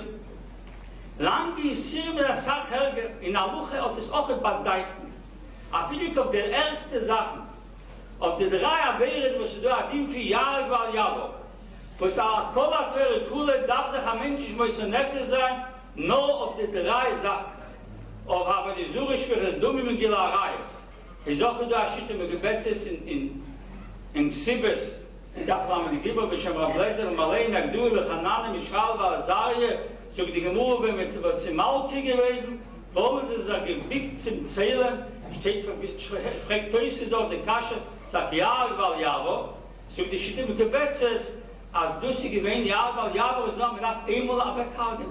lang die ist hier mit der Sache, in der Woche hat es auch ein paar Deichten. Aber vielleicht auf der ärgste Sachen, auf die 3 Abwehren, was du hast, in 4 Jahre war Jahre, wo es auch kollatere Kuhle darf sich ein Mensch, ich muss ein Neffe sein, nur auf die 3 Sachen. Auf aber die Suche für das Dumme mit Gilareis. Ich sage, du hast mit Gebetzes in Xibes, ich dachte, wenn die Gibber, bis am Rableser, Malay, Nagdu, Lechanane, Mischal, Vazarie, so die Gemurbe mit Zimalki gewesen, wollen sie sich gebickt zum Zählen, steht, fragt Töse dort die Kasche, sagt, ja, weil Javo, so die Schitte mit Gebetzes, als du sie gewähnt, ja, weil Javo ist noch, man darf einmal abgekagen,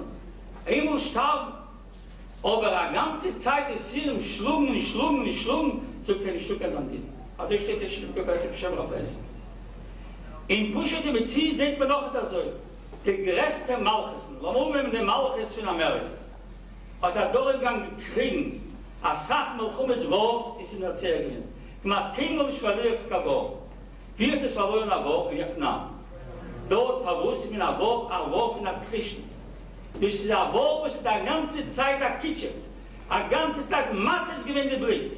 einmal starben. Aber eine ganze Zeit ist hier im Schlungen, so ein Stück als Antin. Also ich stehe, ich Gebetzes, ich habe Rableser. In Pushete Bezieh sieht man noch das so, die größte Malchesen, warum wir den Malches von Amerika, hat durchgegangen gekriegen, als Sachmelchumes Wort ist in Erzählungen. Gemacht Kimmel schwaliert Kavor. Wird es verloren ein Wort, wie Knam. Dort verwusst mit ein Wort von der Christen. Durch dieser Wort ist die ganze Zeit erkitschet. Die ganze Zeit Mattes gewinnt Blit.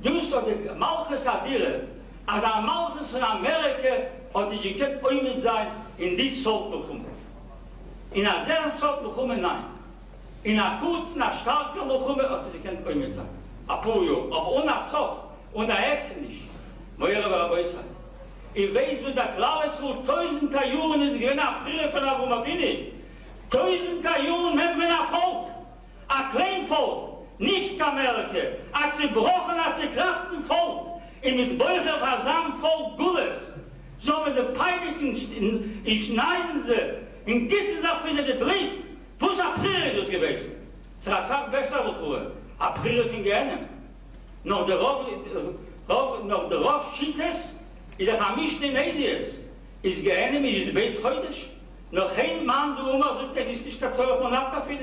Durch so die Malches Adire, als ein Malches von Amerika, hat die gekannt mit sein in dies Sort Melchum. In einer sehr Sort Melchum, nein. In einer kurzen, einer starken Melchum hat sie gekannt mit sein. Apurio, aber ohne Sof, ohne Ecke nicht. Moire Rabbi sein. Ich weiß, was der Klal Yisroel 1000 Jahren ist gewesen, April von der Wumavini. 1000 Jahren hat man Volk, ein Kleinvolk, nicht Amerika, ein zerbrochen, ein zerkrachten Volk, in das Beucher versammeln Volk Gules. So haben sie peinigen, schneiden sie, in Gissen sagt, für sie Blit. Wo ist April das gewesen? Es ist besser bevor. April fing gerne. Noch der Rauf Schittes, in der Chamisch den Eidies, ist gerne, ist Beit Chodesh. Noch kein Mann, du Oma, sagt, ist nicht der Zoll Monat dafür.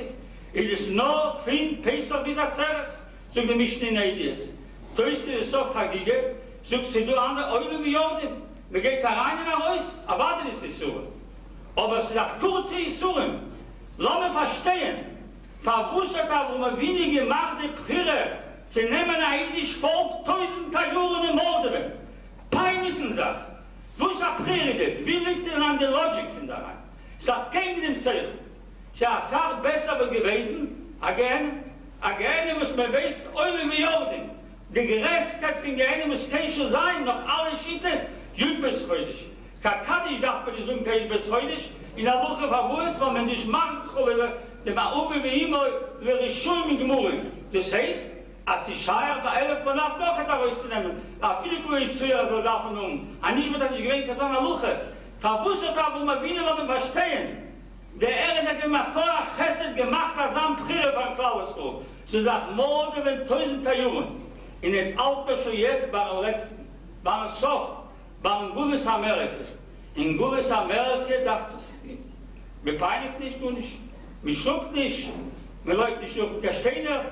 Es ist nur fin Pesach bis Azeres, sagt der Mischne in Eidies. Da ist die Sofhagige, sagt sie, du andere, Eule wie Jordan. Man geht da rein und raus, aber das ist so. Aber es ist auf kurze Isuren. Lass mich verstehen, verwusstet wo man wenige machte Prille, sie nehmen ein jüdisch Volk 1000 Jahren im Morderen. Peinigen sich. Wo ist April das? Wie liegt denn an der Logik von da rein? Ich sage, kein mit dem Zeichen. Ich sage, besser gewesen, again, was man weiß, Eule wie Jordan. Die Gerechtigkeit von Gehenne muss kein schon sein, noch alle Schittes, Jüd bis heute. Kakadisch darf man die Sünde bis heute. In der Woche verwusst, weil man sich machen kann, der war Uwe wie immer, wäre schon mit Muren. Das heißt, als die Scheier bei 11 Monaten noch hat rauszunehmen, da viele Kuhle zu ihrer Soldaten nicht wird er nicht gewinnt, das an der Luche. Verwusst hat, wo man wieder noch verstehen. Der Ehren hat gemacht, Torah Chesed gemacht, das am Prille von Klal Yisroel. Sie sagt, Morde, wenn 1000 Jahren. In jetzt Alpe schon jetzt, bei der letzten, bei der Sof, bei der Gules Amerika. In Gules Amerika dachte es nicht. Wir peinigt nicht, du nicht. Wir schluckt nicht. Wir läuft nicht durch den Steiner.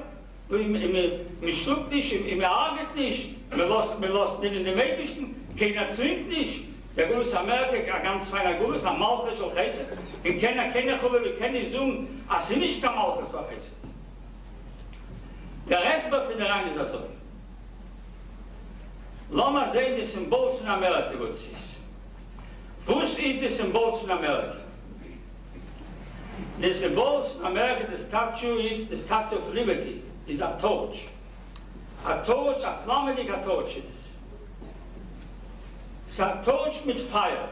Wir schluckt nicht, wir ärgert nicht. Wir lassen nicht in den Mädchen. Keiner zwingt nicht. Der Gules Amerika, ein ganz feiner Gules, ein Malchus und Chesed. Wir kennen wir können sagen, als sie nicht der Malchus war Chesed. Der Rest von der Reihe ist das so. Lass mal sehen, die Symbol von Amerika, was es ist. Was ist das Symbol von Amerika? Das Symbol von Amerika, the Statue of Liberty, ist a torch. A torch, a flammendiger Torch ist. Es ist a torch mit Feuer.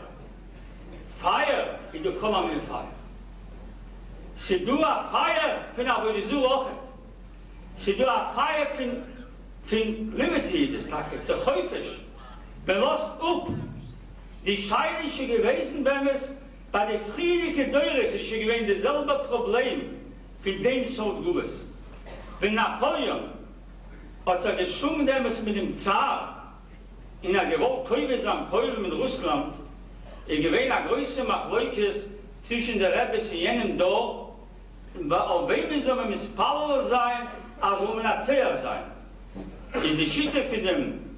Feuer, wie du kommst mit Feuer. Sie du a Feuer von der Avodisur Ochet. Sie du a Feuer von Liberty, das Tag, so häufig. Belost up. Die Scheilische gewesen, wenn es bei der friedlichen Deures ist gewesen dasselbe Problem für den Sold-Gules. Wenn Napoleon hat er geschwungen damals mit dem Zar in der gewollt Käufe Polen mit Russland, gewesen eine große Machleukes zwischen der Rebbes und jenem da, auf wem soll man Mispallel sein, als um ein Erzähler sein. Ist die Schütte für den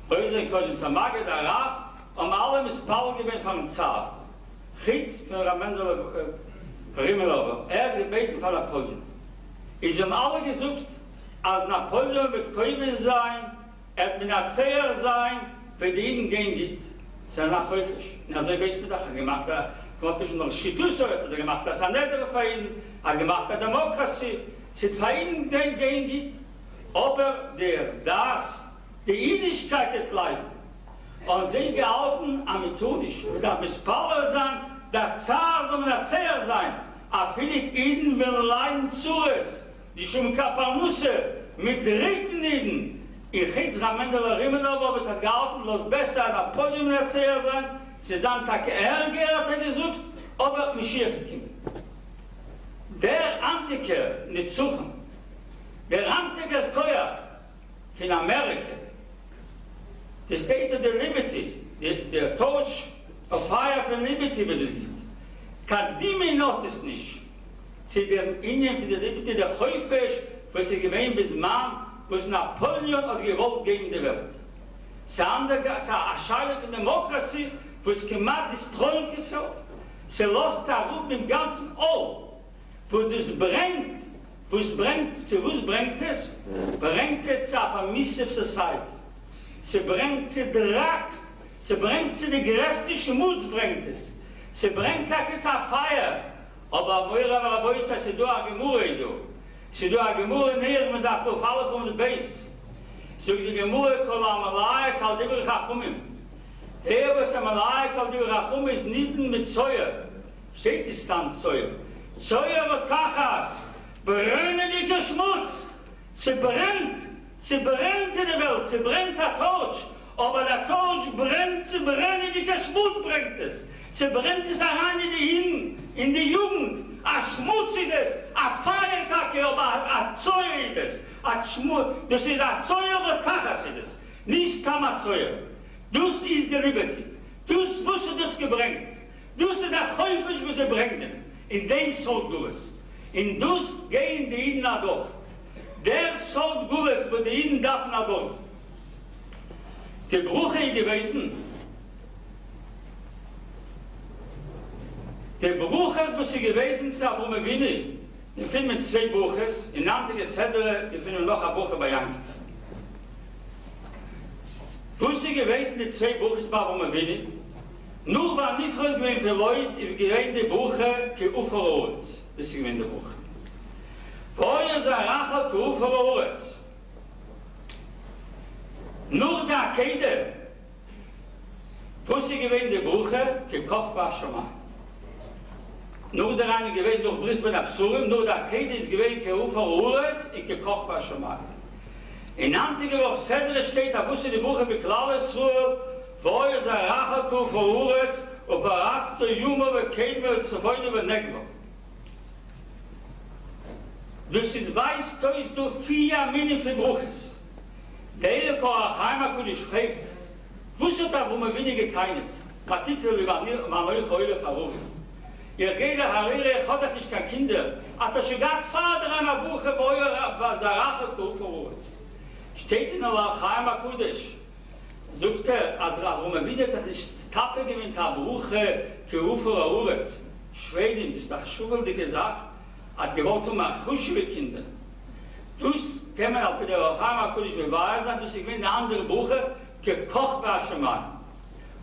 Häuser Koden Samage der Raf, alle Mispallel gewesen vom Zar. Chitz von Rimmelover, gebeten von Napoleon. Ist alle gesucht, als Napoleon wird Käufe sein, wird ein Erzähler sein, für die Jeden gehen geht. Das ist nachhäufig. Also ich weiß nicht, er gemacht hat, ich noch Schitus hat er gemacht, das ist ein Niedere für ihn, er gemacht hat Demokratie, es ist für ihn gehen geht, aber die Jüdischkeit hat bleiben. Und sie gehalten, amitonisch, da Mispallel sein, der Zar soll ein Erzähler sein, aber viele Jiden will leiden zu es, die schon Kapanusse mit dritten Jiden, ich hätte es am Ende der Rimmelhof, aber es hat gehalten, los besser ein Podium Erzähler sein, sie sagen, dass er gesucht, aber Mashiach hat kommen. Der Antike, nicht suchen, der Antike Koyach von Amerika, the State of the Liberty, der Torch of Fire for Liberty, was es gibt, kann die mir notice nicht, zu dem Indien für die Liberty der Häufisch, was sie gewähnt bis Mann, was Napoleon hat gewollt gegen die Welt. Sie haben eine Scheide von Demokratie, was gemacht destroyen itself. Sie lässt da rum im ganzen All, wo das brennt, zu was brengt es? Brengt es zu einer permissive Society. Sie brengt zu Drax, sie brengt zu der größten Schmutz, brengt es. Sie brengt es auf Feier. Aber wo ist das, sie do a Gemurre, Sie do a Gemurre näher, man darf auf alle von der Beis. So die Gemurre, kol amalai, kal dibur chachumim. Der, was amalai, kal dibur chachumim, ist nicht mit Zeuer. Steht die Stand Zeuer. Zeuer und Tachas, brennendiger Schmutz. Sie brennt in der Welt, sie brennt der Torch. Aber der Torch brennt, sie brennendiger Schmutz brennt es. Sie brennt es herein in die Jugend. A schmutziges, a Feiertag, aber a Zeuiges, a Schmutz. Das ist a Zeuer und Tachas ist es. Nicht Tamazeuer. Das ist die Liberty. Das wusste das gebrengt. Das ist der Häufig, was sie brengen. In dem sollt Gules. In das gehen die Jiden nach durch. Der sollt Gules, wo die Jiden darf nach durch. Die Brüche gewesen, der Bruches muss sie gewesen sein, wo wir wenig. Wir finden zwei Bruches, in Antike Sedere, wir finden noch ein Bruch bei Jankiv. Wo sie gewesen, die zwei Bruches war, wo wir wenig. Nur war nicht früher gewesen für Leute, die gewesen die Bruche, die Uferohet. Das ist gewesen der Bruch. Vorher sei Rachel, die Uferohet. Nur der Akede, wo sie gewesen die Bruche, gekocht war schon mal. Nur der eine gewesen durch Brisbane Absurdum, nur der Akede ist gewesen, Uferohet, ich gekocht war schon mal. In Antike Woche Sedre steht, da wusste die Bruche bei Klal Yisroel, wo sei Rachel, die Uferohet, und berast zu Jume, und Keimel, zu Freunde, und Negro. Das ist weiß, da ist du 4 Mini für Bruches. Der Eile Heimakudisch fragt, wusset da, wo man wenig geteilt? Patitel über Manoi Heule verwogen. Ihr geht der Harire, ich hatte nicht keine Kinder. Hat er schon gehabt, Vater an der Buche, wo ihr Basarache verwogen. Steht in der Heimakudisch. Sagt als wo man wieder nicht Tappe gewinnt, der Buche, Kerufer Uret. Schweden, das ist doch schuffeldige Sache. Hat gewollt Chusche Kinder. Dus kann man auch bei der Heimakudisch beweisen, dass ich eine andere Buche gekocht war schon mal.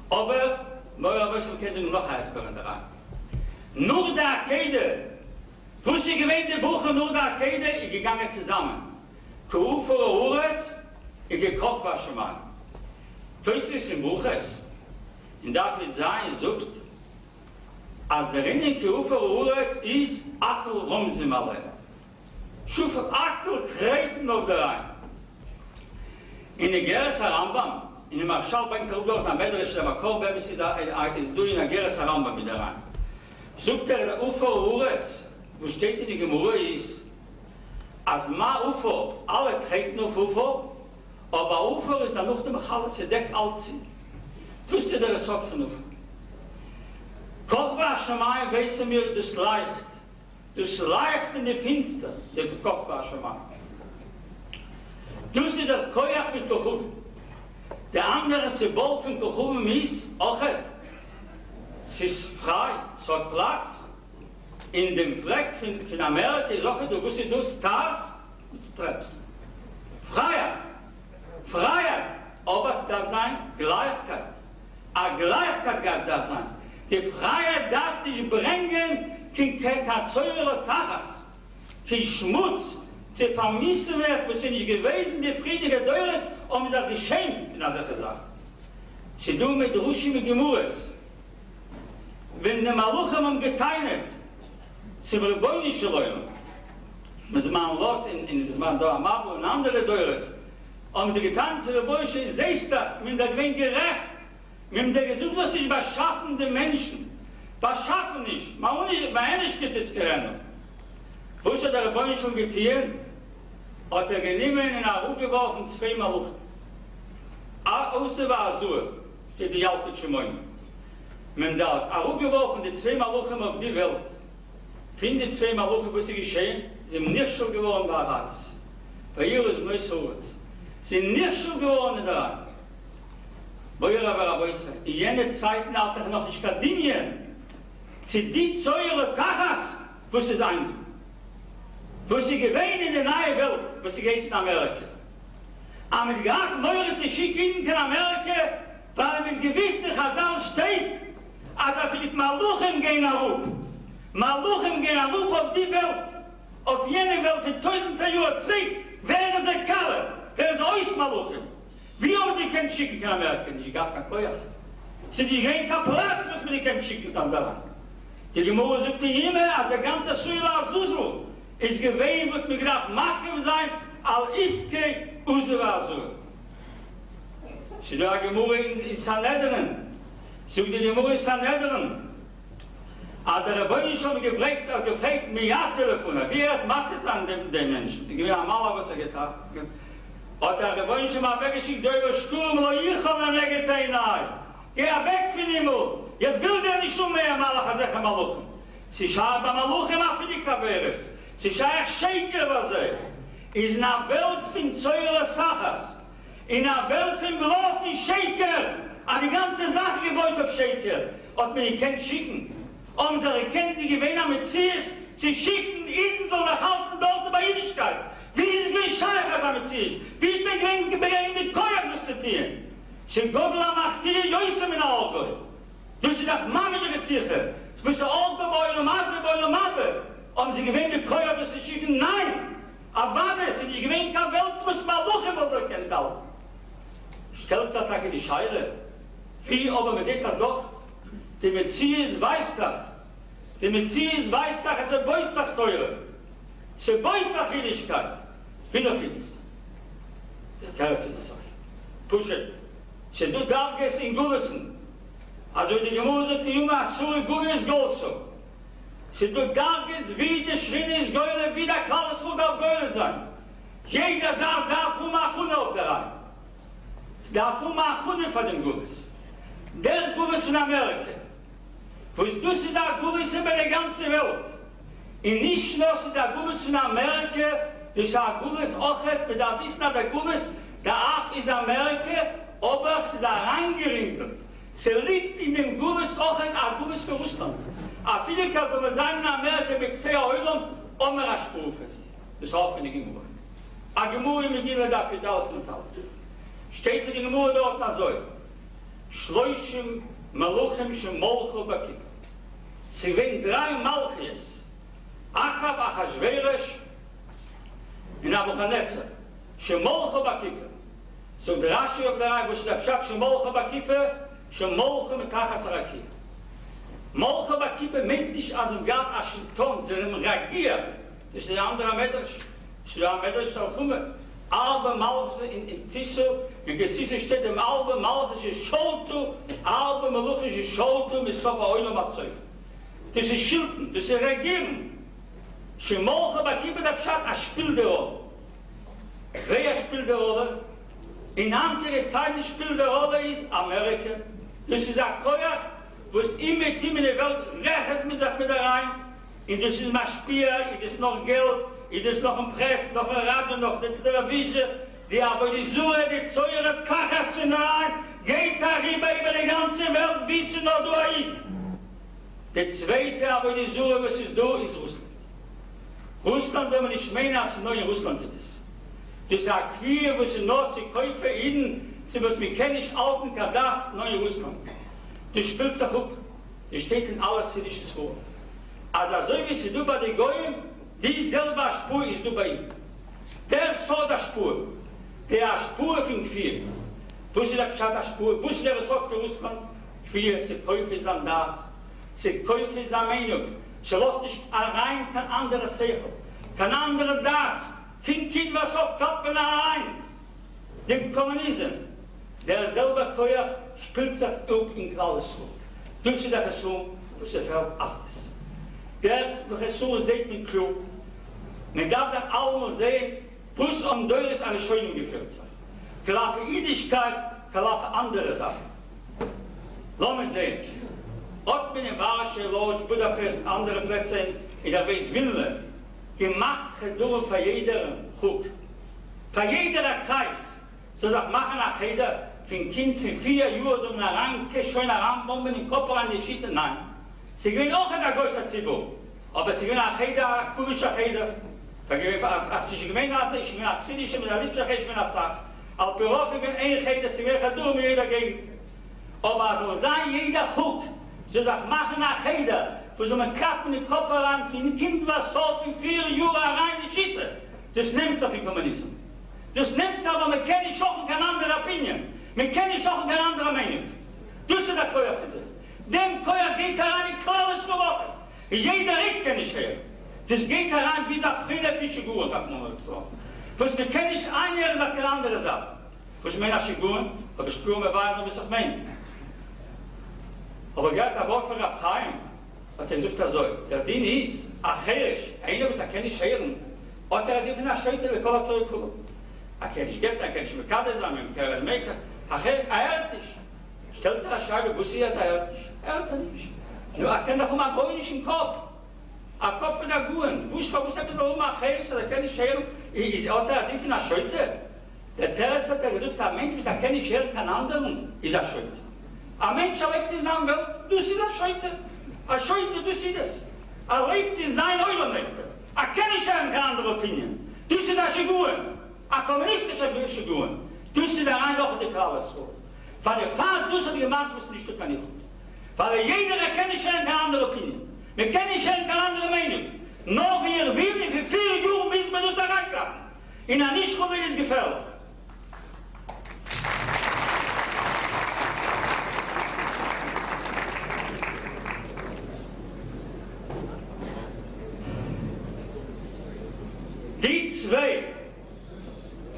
Aber, möglicherweise können Sie noch Eisbären daran. Nur der Akede, wo sie gewinnt die Buche, nur der Akede, ich gegangen zusammen. Kufu Uret, ich gekocht war schon mal. Das ist im Buches. In David sein sucht, als der Rennen Kufu Uret ist Akel Romsimale. Schufel Akel treten auf der Rhein. In der Geres Rambam, in dem Marschall bringt dort am Medrash der Makom, wenn es ist du in der Geres Rambam wieder rein. Sucht der Ufer Uretz, wo steht in die Gemurre ist, als ma Ufer, alle treten auf Ufer, aber Ufer ist dann noch dem Chalas, sie deckt alles. Tust du der Resort von Ufer. Kochwa Shamayim weißen wir das Leicht in die Finster, der Kochwa Shamayim. Tust du der Koyach von Kochuvim. Der andere Symbol von Kochuvim ist, auch es ist frei, es hat Platz. In dem Fleck von Amerika ist auch, du wusstest, du Stars mit Straps. Freiheit, aber es darf sein Gleichheit. A Gleichheit darf da sein. Die Freiheit darf dich bringen, kein Zeure Tachas, kein Schmutz, zu vermissen wird, wo sie nicht gewesen, die friedige Teures, sie sich geschämt, in der Sache. Sie tun mit Rushi mit Gemures. Wenn die Maluchem haben geteilt, sie wollen nicht leuen. Mit man Lot in man da Mabel und andere Teures, sie getan, sie wollen Seestach, mit der Gewinn gerecht, mit der Gesundheit nicht beschaffende Menschen. Beschaffen nicht, man nicht geht es gerannt. Wo ist der Rebbein schon getan? Hat genommen in der Ruhe geworfen, 2 Maluchen. Außer war Asur, steht die Jalpische Moine. Man da hat Ruhe geworfen, die 2 Maluchen auf die Welt. Finde die 2 Maluchen, was sie geschehen, sind nicht schon geworden bei alles. Bei ihr ist mein Sohres. Sie sind nicht schon geworden daran. Bei ihr aber in jener Zeiten hat er noch nicht Gardinien. Sie die Zeure Tachas, wo sie sein tun. Wo sie gewähnen in der neuen Welt, wo sie geht in Amerika. Aber mit gerade Meure zu schicken in Amerika, weil mit gewiss der Chazal steht, als vielleicht Maluchem gehen auf. Maluchem gehen auf die Welt, auf jene Welt für 1000 Jahre zurück, wären sie Kalle, wären sie euch Maluchem. Wie haben sie kein Schicken in Amerika? Ich gab kein Koyach. Sie gehen kein Platz, was wir nicht kein Schicken dann daran. Die Gemurre sagt die Himmel, als der ganze Schüler auf Susel, ist gewähnt, was mir gedacht, Makrim sein, al Iske, Usewasu. Sie da Gemurre in Sanhedrin, sucht die Gemurre in Sanhedrin, als der Rebbein schon gefragt, Telefone, wie hat Mattes an den Menschen? Ich will einmal, was getan hat. Der Rebbein schon mal weggeschickt, der über Sturm, wo ich habe mir getan habe. Geh weg von ihm, jetzt will der nicht schon mehr Malach Maluchem. Sie schauen bei Maluchem auf die Kaveres. Sie schauen Scheker, was ist in einer Welt von Zeure Sachas, in einer Welt von Bluff von Scheker, an die ganze Sache gebeut auf Scheker, und man kennt schicken. Unsere kennt die Gewinner mit Ziers, sie schicken ihnen so nach Halten dort bei Jüdischkeit. Wie ist es wie Scheicher, was mit Ziers? Wie begrenzt mit Keuer diskutieren? Sie Gobla macht hier Jösem in der Orgel. Du sie das Mamische Gezirche. Es müssen Orgelbäuer und Masebäuer und Mabe. Und sie gewinnen mit Keuer, dass sie schicken. Nein! Aber warte, sie nicht gewinnen keine Welt, was man Luche, was er kennt auch. Stelzattacke die Scheile. Wie, aber man sieht das doch. Die Metzies weiß das. Die Metzies weiß das, es ist ein Beutzach-Teure. Es ist eine Beutzach-Hiedigkeit. Wie noch vieles. Der Terz ist das euch. Pushet. Se du dargest in Gullesen, also die Gemüse, die Junge Asuri Gulles Golso. Se du dargest, wie die Schrinne ist Geule, wie der Kalles wird auf Geule sein. Jeder sagt, darf Achune auf der Reihe. Es darf Achune von dem Gulles. Der Gulles in Amerika. Wo es du sie da Gulles über die ganze Welt. In nicht schlossen der Gulles in Amerika, durch der Gulles auch mit der Wissen, der Gulles, der Ach ist Amerika, aber es ist reingerinkelt. Sie liegt in dem Gulles auch ein Gulles für Russland. A viele kann man sagen, in Amerika mit 10 Euro, wir eine Sprufe sind. Das ist auch für die Gemurre. A Gemurre mit ihnen dafür da und tal. Steht für die Gemurre dort nach so. Schläuchim, Maluchim, Shemolcho, Bakik. Sie werden 3 Malchies. Achav, Achashveresh, in Abuchanetzer. Shemolcho, Bakik. So der Rashi auf der Reihe, wo steht Pshat, Shemolcho Bakippe, Shemolcho mit Tachas Arakiv. Molcho Bakippe meint nicht, als im Gab Ashton, sie haben reagiert. Das ist der andere Medrash. Das ist der Medrash Salchume. Albe Malchus in Tiso, in Gesisse steht im Albe Malchus Scholtu, Albe Maluchische Scholtu, mit Sofa Oilem Atzeuf. Das ist Schilden, das ist Regieren. Schemolche Bakibet Abschat, a spielt die Rolle. Wer spielt die Rolle? In andere Zeiten spielt die Rolle ist Amerika. Das ist ein Koyach, wo es immer Team in der Welt rechnet mit sich mit rein. Und das ist Maschpier, das ist noch Geld, das ist noch ein Press, noch ein Radio, noch eine Television. Die aber die Suche, die Zeure, Kachas von rein, geht darüber über die ganze Welt, wissen noch du Aid. Der zweite aber die Suche, was ist da, ist Russland. Russland, wenn man nicht meinen, als neu in Russland ist. Das ist ein Queer, wo sie noch, sie kaufen ihnen, sie was mir kenne ich, alten Kadas, neu in Russland. Das spielt sich auf, das steht in aller Chassidisches vor. Also so wie sie du bei den Goyim, dieselbe Spur ist du bei ihnen. Der so der Spur, der Spur von Queer. Wo sie der Spur, wo sie der Resort für Russland? Queer, sie kaufen es an das, sie kaufen es an Meinung. Sie lässt dich allein kein anderer Seichel, kein anderer das. Fin Kind was auf Kappen allein. Dem Kommunismus. Der selber Koyach spielt sich auch in Klal Yisroel. Durch sie der Chesum, durch sie fällt Achtes. Der Chesum sieht mit klug. Man darf dann alle sehen, wo es Deures eine Schöne geführt sich. Klappe Jüdischkeit, klappe andere Sachen. Lass mich sehen. Ob bin in Warschau, Lodz, Budapest, andere Plätze in der Weis Wilne, gemacht gedurren für jeder Chuk. Für jeder Kreis. So sagt, machen nach jeder, für ein Kind für 4 Jahre, so eine Ranke, schöne Rambomben im Kopf an die Schiete, nein. Sie gewinnen auch in der größten Zibur. Aber sie gewinnen auch jeder, kulische jeder. Als ich gemeint hatte, ich bin auch Sinische, mit der Liebschache, ich bin auch Sach. Als Beruf, ich bin ein Jeder, sie werden gedurren in jeder Gegend. Aber so sei jeder Chuk. So sagt, machen nach jeder. Für so einen Kappen in den Kopf heran, für ein Kind, was so für 4 Jahre rein in die Schiete. Das nimmt sich für Kommunismus. Das nimmt sich, aber man kann nicht auch keine andere Opinion. Man kann nicht auch keine andere Meinung. Das ist der Koyach für sie. Dem Koyach geht heran in Klal Yisroel. Jeder Rick kann nicht her. Das geht heran wie eine Prele-Figur, sagt man so. Was man kann nicht eine, sagt keine andere Sache. Was meine Figur, aber ich spüre mir weise, was ich meine. Aber gerade der Wort von Rabchaim, was er sagt, der Dien ist, acherisch, einer, was kann nicht hören. Und er hat die von der Schöte, wie Kola Torah Kula. Er kann nicht gehen, er kann nicht mit Kade sein, mit Kere Meker. Acherisch, er hört nicht. Stellt sich eine Scheibe, wo sie ist, er hört nicht. Er hört nicht. Nur er kennt doch einen goyischen Kopf. Ein Kopf von der Guen. Wo ist er ein bisschen acherisch, er kann nicht hören. Und er hat die von der Schöte. Der Territz hat er gesagt, ein Mensch, er kann nicht hören, kein anderen, ist er Schöte. Ein Mensch lebt in seiner Welt, du siehst das Schöte. Er Schöte, du siehst es. Er lebt in seiner Eulenmekte. Er kann nicht hören, keine andere Opinion. Du siehst das Figur. Ein kommunistischer Figur. Du siehst da rein noch in die Klal Yisroel. Weil der Vater, du hast gemacht, bist nicht kann nicht. Weil jeder kann nicht hören, keine andere Opinion. Wir können nicht hören, keine andere Meinung. Nur wir will, für 4 Jahre, bis wir uns da reinklappen. In einer Nischrube ist gefährlich. Die zwei,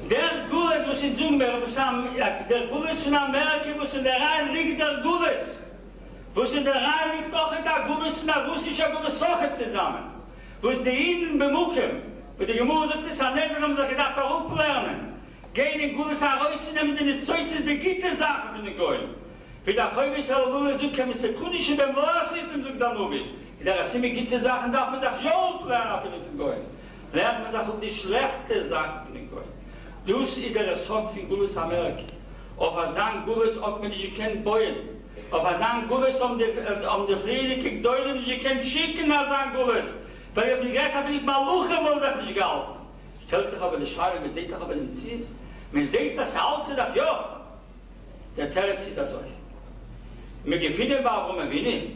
der Gules, was in Zumber, der Gules von Amerika, was in der Reihe liegt, der Gules. Was in der Reihe liegt auch in der Gules von der russischen Gules Soche zusammen. Was die Jiden bemuchen, wo die Gemüse des Anedern haben sich gedacht, warum lernen. Gehen in Gules herausnehmen, die Zeuzes, die Gitte-Sachen von den Goyen. Wie der Chöbis Al-Gules so kann man sich kunische beim Lohr-System, so dann nur will. In der Rassimi Gitte-Sachen darf man sich Jod lernen von den Goyen. Lernt man sich um die schlechte Sachen von den Goyen. Dus in der Resort von Gules Amerika. Auf der Sang Gules, ob man nicht kennt, Boyen. Auf der Sang Gules, die Friede, kiegt Deutschen, die kennt, schicken nach Sang Gules. Weil ihr begreift, hat nicht mal Luche, wo es nicht gehalten. Stellt sich aber die Schreibe, man sieht doch aber den Zies. Man sieht das Haus und sagt, ja, der Territz ist das euch. Mir gefinden war, warum Wini.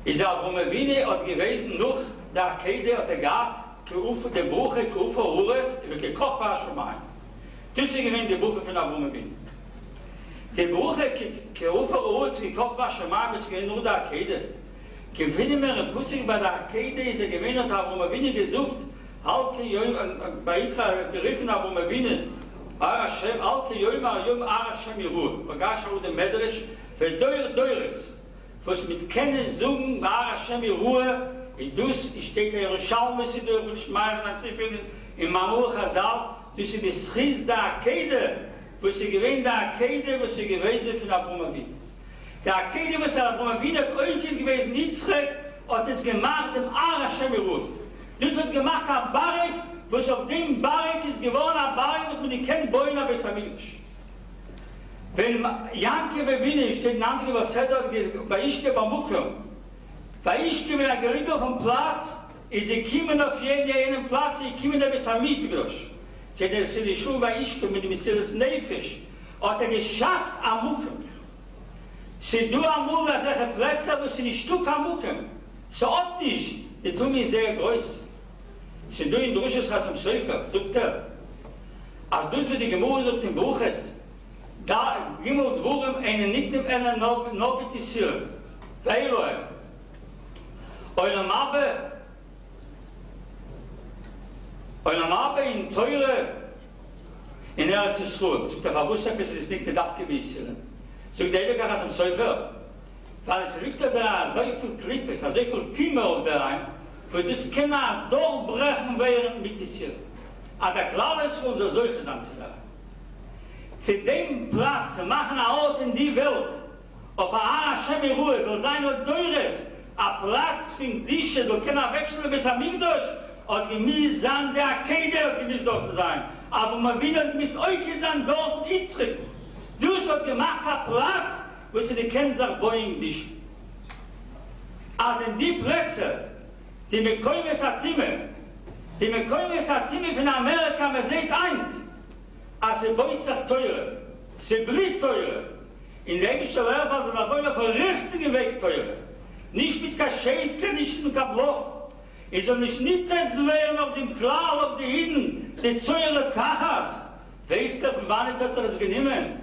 Ich sage, warum Wini hat gewesen, noch der Arkade hat der Gart, der Buche, Kufa, Uretz, der Koch war schon mal. Das ist gewesen die Buche von der Wini. Die Buche, Kufa, Uretz, der Koch war schon mal, das ist nur der Arkade. Gewinnen wir ein Pussing bei der Arkade, ist gewinnt, warum Wini gesucht, Alke Yom, bei Ikra geriffen haben wir Wien, Ar Hashem, Alke Yom, Ar Hashem Yeruah. Bagash auch der Medrash, für Deures, was mit kennen Sungen, Ar Hashem Yeruah, ich steht der Jerusalem, was sie durch, ich meine, man sie finden, in Mamur Chazal, du sie beschießt der Akede, wo sie gewähnt der Akede, wo sie gewesen von Avraham Avinu. Der Akede, was Avraham Avinu hat Euchen gewesen, Yitzchak, hat es gemacht dem Ar Hashem Yeruah. Das hat gemacht ein Barik, was auf dem Barik ist geworden, ein Barik, was man nicht kennt, Boina Besamidisch. Wenn Janke Wewine steht in Anke, was er dort, bei Ischke Bamukum, bei Ischke mit der Gerichte auf dem Platz, ist sie kommen auf jeden Platz, sie kommen da bis am Mischgrosch. Sie hat die Schuhe bei Ischke mit dem Silas Nefisch, hat geschafft am Mukum. Sie du am Mukum, als Plätze, wo sie nicht Stück am Mukum. So oft nicht, die tun mir sehr groß. Sie du in Drusches Chassam Sefer, sagt als du für die Gemurre auf dem Buches, da gimmelt Wurm einen nicht im Ende Nobitisieren. Teiloi. Eure Mabe in Teure, in Eretz Yisroel, sagt der Verwusser, es ist nicht der Dach gewissen. Sagt der Edelkach Chassam Sefer, weil es liegt da so viel Klippes, so viel Kümmer auf der Rhein, wo das Kinder durchbrechen werden mit Yisroel. Aber der Klal Yisroel soll solche sein zu werden. Zu dem Platz machen ein Ort in die Welt, auf Ar Hashem Yeruah, soll sein nur Teures, ein Platz für Dische, soll keiner wechseln bis am Migdosh, und gemäß sein der Akede, und gemäß dort sein. Aber man wieder gemäß euch sein dort nicht zurück. Du hast gemacht ein Platz, wo sie die Kennzach Boeing Dische. Also in die Plätze, die Mekoimes Hatime von Amerika, man sieht eint, als sie boit sich teure, sie blieb teure. In lebischer Werfer sind aber immer für richtige Weg teure. Nicht mit kein Schäfchen, nicht mit kein Bloch. Es soll nicht zu werden auf dem Klal, auf die Yiden, die teure Tachas. Weißt du, von wann hat er es genommen?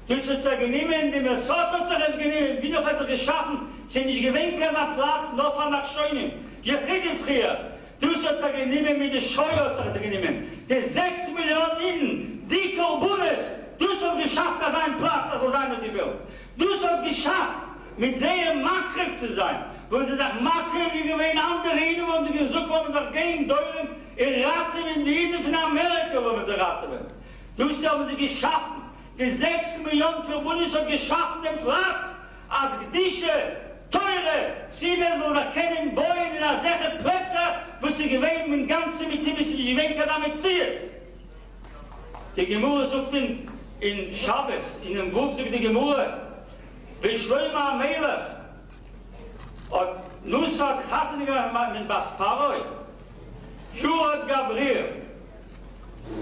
Du hast es genommen, die Mesot hat er es genommen, wie noch hat er geschaffen, sind nicht gewinnt keiner Platz, noch von nach Scheunen. Je rede früher. Du hast es genommen, mit der Scheuer hat er es genommen. Die 6 Millionen Yiden, die Korbunes, du hast geschafft, dass ein Platz, also sein in die Welt. Du hast geschafft, mit sehr Makriff zu sein, wo sie sagt, Makriff, wie gewähnen andere Yiden, wo sie gesucht, wo man sagt, gehen Deuren, raten in die Yiden von Amerika, wo man sie raten will. Du hast sie geschaffen, die 6 Millionen Korbunes haben geschaffen, den Platz, als Gdische, teure, sie soll erkennen, Bäume in der Sache Plätze, wo sie gewähnen, mit ganzen mit ihm, sie gewähnen, kann damit ziehen. Die Gemurre sucht in Shabbos, in dem Wurf sucht die Gemurre, Beschleuma am Melech, und Nusrat Chassaniger mit Basparoi, Jurat Gabriel,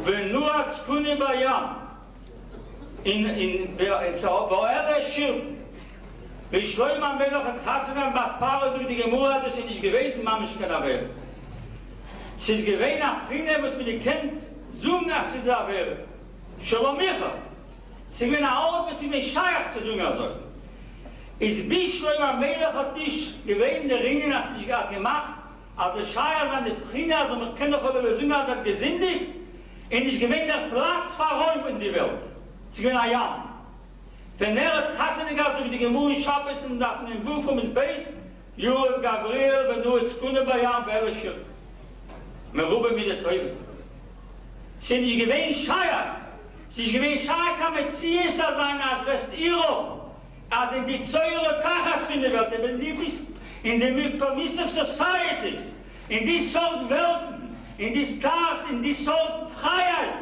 Venuat Skuni Bayam, in Boere Schirr, Beschleuma am Melech und Chassaniger mit Basparoi sucht die Gemurre, das ist nicht gewesen, Mamischka Daber. Sie ist gewesen, nach Prine, was man nicht kennt, Zung as sie da wäre. Shalomicha. Sie gehen nach Ort, was sie mit Scheiach zu singen soll. Ist Bischleim am Melech hat nicht gewähnt, der Ringen hat sich gerade gemacht, als der Scheiach seine Prine, also man kann doch über die Sünger, hat gesündigt, und ich gewähnt der Platz verräumt in die Welt. Sie gehen nach Jan. Wenn hat Chassaniger über die Gemurren Schabbos und nach dem Buch von dem Beis, Jurat Gabriel, wenn du jetzt Kunde bei Jan, wer ist schön. Merube mit der Teufel. Sie nicht gewähnt Scheiach. Sie nicht gewähnt Scheiach kann mit Ziesa sein als West-Iro. Als in die Zeure Tachas in der Welt. In den Permissive Societies. In die Sort Welten. In die Stars. In die Sort Freiheit.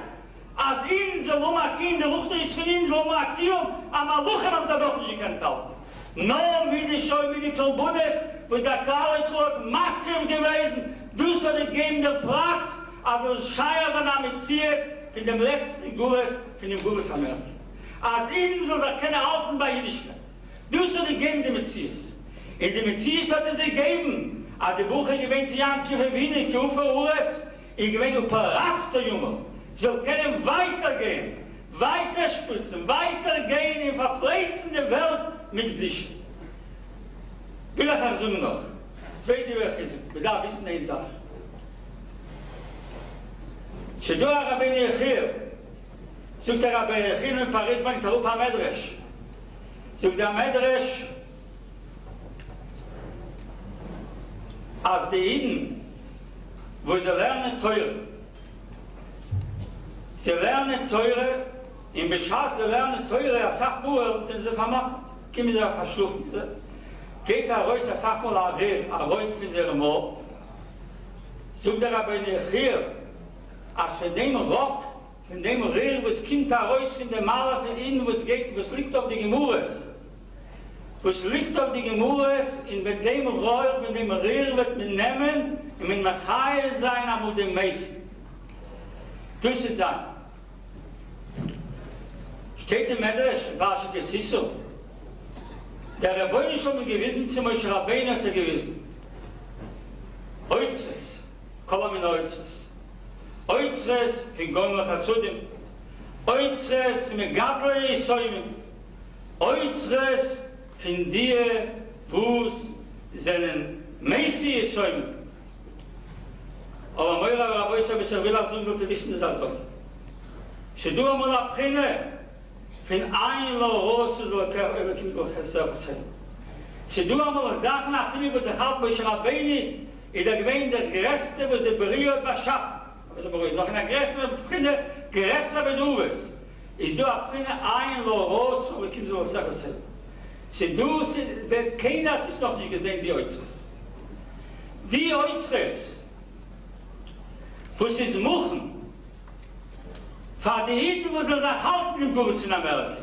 Als Insel, wo man Kinder, Luchte ist für Insel, wo man Kium, aber Luchen auf der Doch nicht gekannt hat. Nur wie die Scheu, wie die Kolbunes, wo der Klal Yisroel Makrim gewesen, du soll nicht geben der Platz, also Scheier sein Amizies von dem letzten Gules, von dem Gules Amerika. Als Ihnen soll sich keine halten bei Jüdischkeit. Du soll nicht geben die Metzies. In die Metzies hat sie gegeben. Aber die Buche gewinnt sie an Kirche Wiener, Kirche Uretz, ich gewinnt ein Paratz der Junge. Soll können weitergehen, weiterspitzen, weitergehen in verfleizende Welt mit Glischen. Will ich auch noch. Zweite Woche ist, wir da wissen eine Sache. שדו הרבי יחיר, sagt der Rabbi Yechir in Paris bringt er auf am Medrash. Sagt der Medrash, als die Yiden, wo sie lernen Teure, in Bescheid sie lernen Teure, als Sachbuhr, sind sie vermacht, kommen sie auf verschlufen. Geht er raus, als Sachbuhr, er räumt für sie Mord. Sagt der Rabbi Yechir, als von dem Rock, von dem Rehr, was kommt heraus von dem Maler von ihnen, was liegt auf die Gemurres. Was liegt auf die Gemurres, in mit dem Rehr, von dem Rehr wird man nehmen, und mit Machai sein, am dem Meisten. Das ist sein. Steht im Medrash, was es ist so. Der Rabbi ist schon gewesen, zum Beispiel Rabbi hat er gewesen. Oizres, Kolamin Oizres. Oizres von Gomel Chasudim, Oizres von Gabriel Yisoyim, Oizres von dir, Wus, seinen Meisi Yisoyim. Aber Moira Rabbi ist, ich will auch so, dass wissen, dass so. Shedu amol abchine, von ein Loros, Shedu amol Sachen, afili, was hat, was Rabbeini, in der Gemeinde der Gereste, was der Beriot beschaffen. Noch in der größere Beduves. Ist du abfinne ein Loros, aber ich kann so sagen. Wird keiner hat es noch nicht gesehen, die Oizres. Die Oizres, wo sie es machen, für die Hitten, wo sie sich halten im Kurs in Amerika.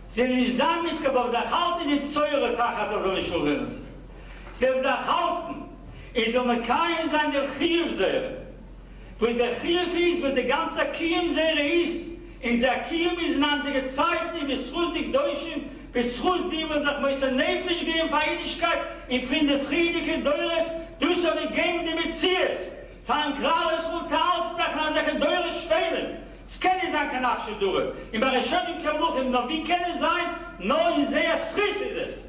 Sie nicht sagen mitgebracht, sie halten die Zeure-Tag, als soll nicht schon werden. Sie halten, ich soll mir keinen sein, der Chiv-Seher. Wo es der Chiv ist, wo es der ganze Kiem-Serie ist, in der Kiem ist in andere Zeiten, bis Schluss die Deutschen, bis Schluss die, wo sich Moshe Nefisch gehen, Vereinigkeit, ich finde friedige Deures, du soll nicht geben, die Metzies. Von Klal Yisroel zu Altstach, nach solchen Deures stellen. Es kann nicht sein, kein Achschedure. In Bereshon, im Keluchim, noch wie kann es sein, nur in sehr Schriss ist es.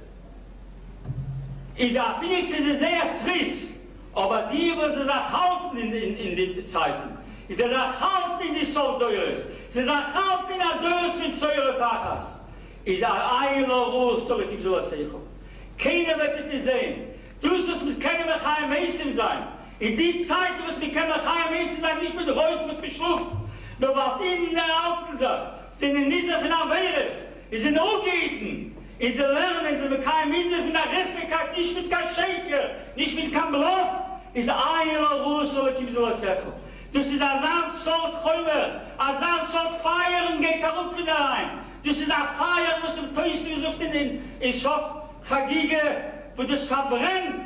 Ich sage, finde ich, es ist sehr Schriss. Aber die, wo sie sich halten in die Zeiten, sie sich halten in die Soldeures, sie sich halten in der Deures mit Säure-Tachas. Ich sage, ein Ruhe soll ich ihm so was sagen. Keiner wird es nicht sehen. Du sollst mit keinem Mechaim Meisen sein. In die Zeit, wo es mit keinem Mechaim Meisen sein, nicht mit Reut, was beschluft. Nur was ihnen in der Alten sagt, sind in dieser von Averes, sie sind Ungehitten. Sie lernen, sie bekommen mit sich mit der Gerechtigkeit, nicht mit keinem Schenker, nicht mit keinem Bluff. Ist ein Ruhe, soll ich ihm so was sagen. Das ist ein Sort Chömer, ein Sort Feiern geht da rup wieder rein. Das ist ein Feier, was auf Teus gesucht in Schof, Chagige, wo das verbrennt.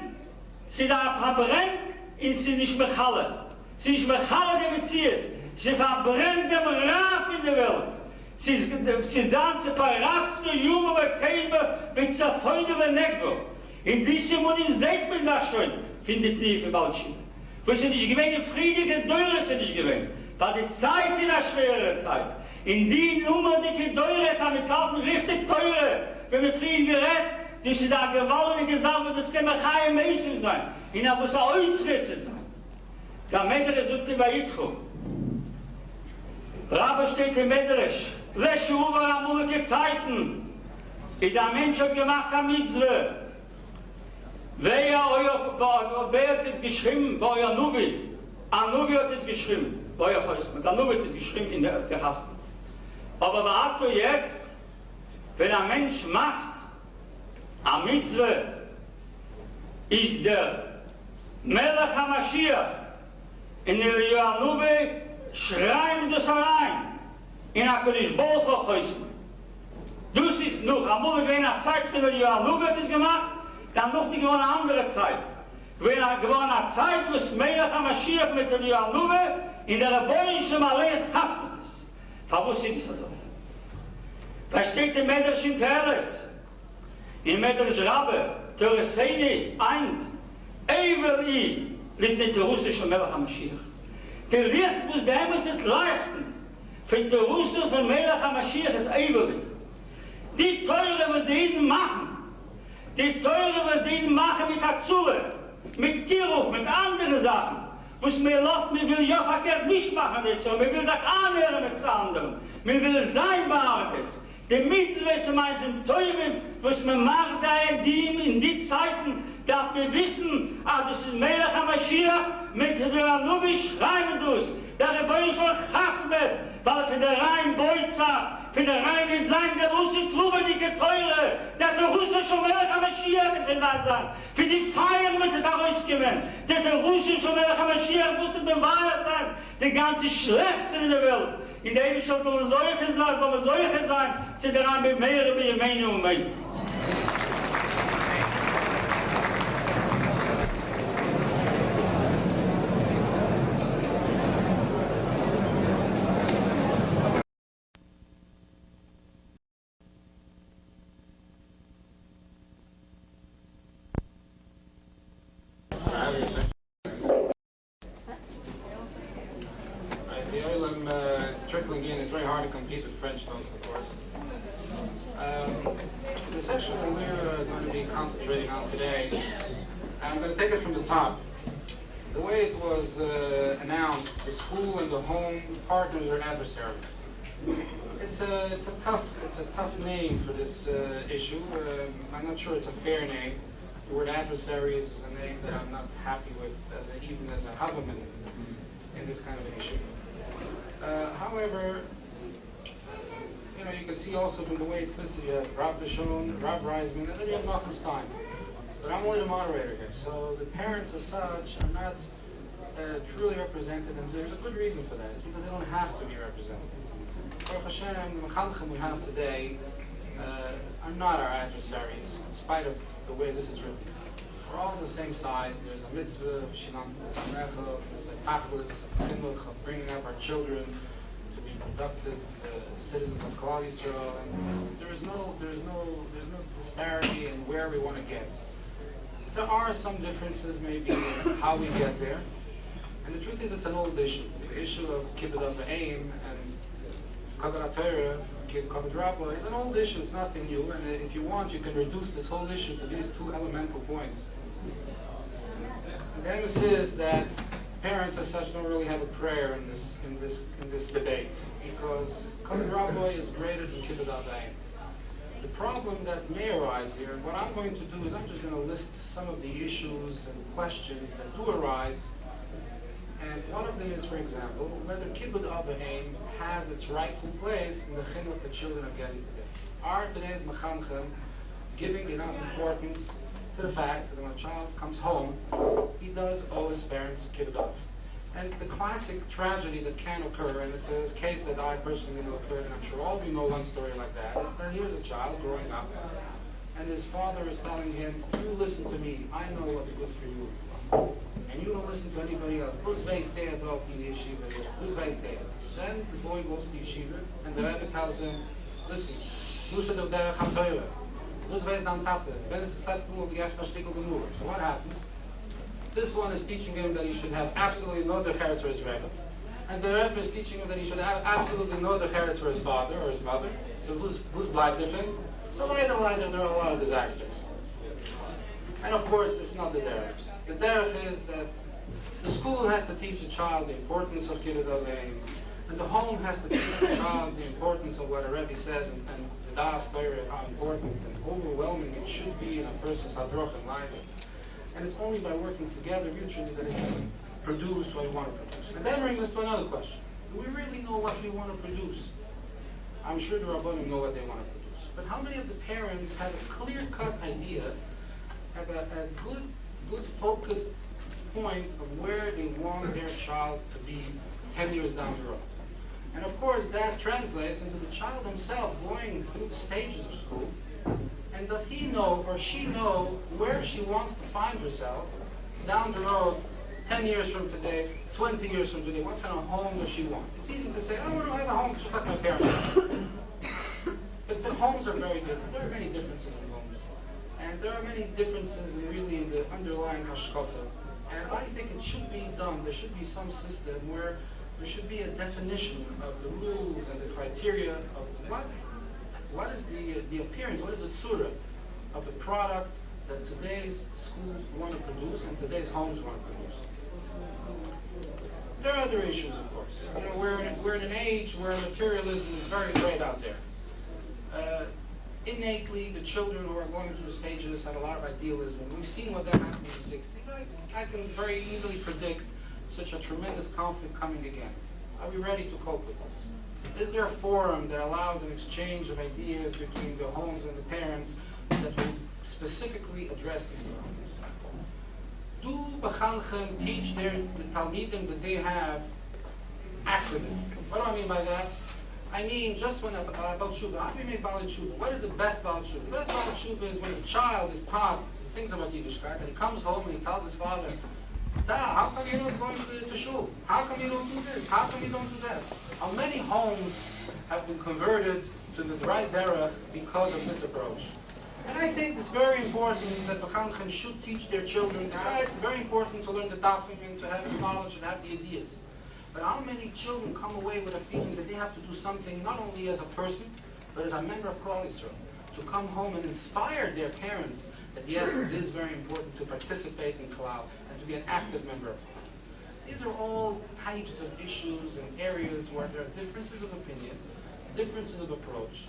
Sie ist ein verbrennt, und sie nicht mehr Halle. Sie ist nicht mehr Halle der Beziehers. Sie verbrennt dem Raff in der Welt. Sie sagen, sie verrafft zu Jume, Käme, wie zerfeude, wie Negwo. In diesem und in seht man das schon, findet nie für Balschin. Wo sie nicht gewähnt, friedige Deure sind nicht gewähnt. Weil die Zeit ist eine schwere Zeit. In die Nummer, die Deure ist, haben wir taten richtig teure. Wenn wir Frieden gerät, das ist eine gewaltige Sache, das kann man kein Mäßig sein. In der, wo es auch Uizrisse sein. Der Medrash sagt über Yitchum. Rabbi steht im Medrash. Lesche Uwe am Mulke Zeiten. Ist ein Mensch hat gemacht am Mitzwe. Wer hat es geschrieben, war euer Nuvi. Nuvi hat es geschrieben, war euer Häusmann. Nuvi hat es geschrieben in der Hasten. Aber warte jetzt, wenn ein Mensch macht, am Mitzwe, ist der Melech HaMashiach in der Nuvi schreiben das allein. In Akkadish Bolcho Häusmann. Das ist noch, amul gewesen eine Zeit für die Nuvi hat es gemacht, dann noch die gewohne andere Zeit. Wenn gewohne eine Zeit, wo es Melech HaMashiach mit der Nuvi in der Rebbeunischen Malech hastet ist. Verwusst ist das so. Da steht im Medrash in Teres, im Medrash Rabbe, Tereseni, Eint, Everi, liegt nicht der russische Melech HaMashiach. Der Licht, wo es der Himmel sind leichten, von der Russe von Melech HaMashiach ist Everi. Die Teure, was die Jiden machen, die Teure, was die Jiden machen mit Azule, mit Kiruf, mit anderen Sachen, was mir läuft, mir will ja verkehrt nicht machen, so, mir will sich anhören mit anderen, mir will sein Wahres. Die Mitzvahs sind Teuren, was man macht da in die Zeiten, darf wir wissen, das ist Melech HaMashiach, mit der Anubisch Reinedus, der Rebbeinu schon Chasmet, weil für der Rein Boizach, für der Rein in sein, der Russi Klubenike Teure, der Russi schon Melech HaMashiach in Wasser, für die Feier wird es auch ausgekommen, der Russi schon Melech HaMashiach wusste bewahrt sein, die ganze Schlechtste in der Welt. In der Ewigkeit soll man solche sein, zu der Rein mit mehr über die Meinung und Meinung. It's very hard to compete with French notes, of course. The section that we're going to be concentrating on today, I'm going to take it from the top. The way it was announced, the school and the home partners are adversaries. It's a tough name for this issue. I'm not sure it's a fair name. The word adversaries is a name that I'm not happy with, even as a Haberman in this kind of an issue. However, you can see also from the way it's listed, you have Rav Dishon, Rav Reisman, and then you have Malcolm Stein. But I'm only the moderator here, so the parents as such are not truly represented, and there's a good reason for that. It's because they don't have to be represented. Baruch Hashem, the Mechanchim we have today are not our adversaries, in spite of the way this is written. We're all on the same side. There's a mitzvah, there's a tachlis, a chinuch of bringing up our children to be productive citizens of Klal Yisroel, and there's no disparity in where we want to get. There are some differences maybe in how we get there, and the truth is it's an old issue. The issue of kibbud aim and kavod Torah, kavod rabba, is an old issue. It's nothing new, and if you want, you can reduce this whole issue to these two elemental points. The premise is that parents as such don't really have a prayer in this debate, because kavod rabba is greater than kibbud aim. The problem that may arise here, and what I'm going to do is I'm just going to list some of the issues and questions that do arise. And one of them is, for example, whether kibbud aim has its rightful place in the chinuch that children are getting today. Are today's mechanchim giving enough importance to the fact that when a child comes home, he does owe his parents kibbud? And the classic tragedy that can occur, and it's a case that I personally know occurred, and I'm sure all of you know one story like that, is that here's a child growing up, and his father is telling him, you listen to me, I know what's good for you, and you don't listen to anybody else. Who's based there in the yeshiva? Who's based there? Then the boy goes to the yeshiva, and the Rebbe tells him, listen, who's the derech ha-Torah? Who's based on Tate? When is the letzte Mal gegessen a Stickel gemur? So what happens? This one is teaching him that he should have absolutely no decheretz for his Rebbe, and the Rebbe is teaching him that he should have absolutely no decheretz for his father or his mother. So who's bleibt? So later there are a lot of disasters. And of course, it's not the derech. The derech is that the school has to teach a child the importance of kibbud aim, and the home has to teach the child the importance of what a Rebbe says, and the das Torah, how important and overwhelming it should be in a person's hadroch in life. And it's only by working together mutually that it can produce what we want to produce. And that brings us to another question. Do we really know what we want to produce? I'm sure the Rabbanim know what they want to produce. But how many of the parents have a clear-cut idea, have a good focused point of where they want their child to be 10 years down the road? And of course that translates into the child himself going through the stages of school. And does he know or she know where she wants to find herself down the road 10 years from today, 20 years from today? What kind of home does she want? It's easy to say, I want to have a home just like my parents. But the homes are very different. There are many differences in homes. And there are many differences in the underlying hashkafa. And I think it should be done. There should be some system where there should be a definition of the rules and the criteria of what is the appearance, what is the tzura of the product that today's schools want to produce and today's homes want to produce. There are other issues, of course. You know, we're in an age where materialism is very great out there. Innately, the children who are going through the stages have a lot of idealism. We've seen what that happened in the 60s. I can very easily predict such a tremendous conflict coming again. Are we ready to cope with this? Is there a forum that allows an exchange of ideas between the homes and the parents that will specifically address these problems? Do B'chanchen teach the Talmidim that they have activism? What do I mean by that? I mean, just when about Tshuva, how do you make Baal Tshuva? What is the best Baal Tshuva? The best Baal Tshuva is when the child is taught things about Yiddishkeit, and he comes home and he tells his father, how come you're not going to shul? How come you don't do this? How come you don't do that? How many homes have been converted to the right era because of this approach? And I think it's very important that B'chanchen should teach their children. Besides, it's very important to learn the dafim and to have the knowledge and have the ideas. But how many children come away with a feeling that they have to do something not only as a person, but as a member of Klal Yisroel, to come home and inspire their parents that yes, it is very important to participate in Klal and to be an active member of Klal. These are all types of issues and areas where there are differences of opinion, differences of approach,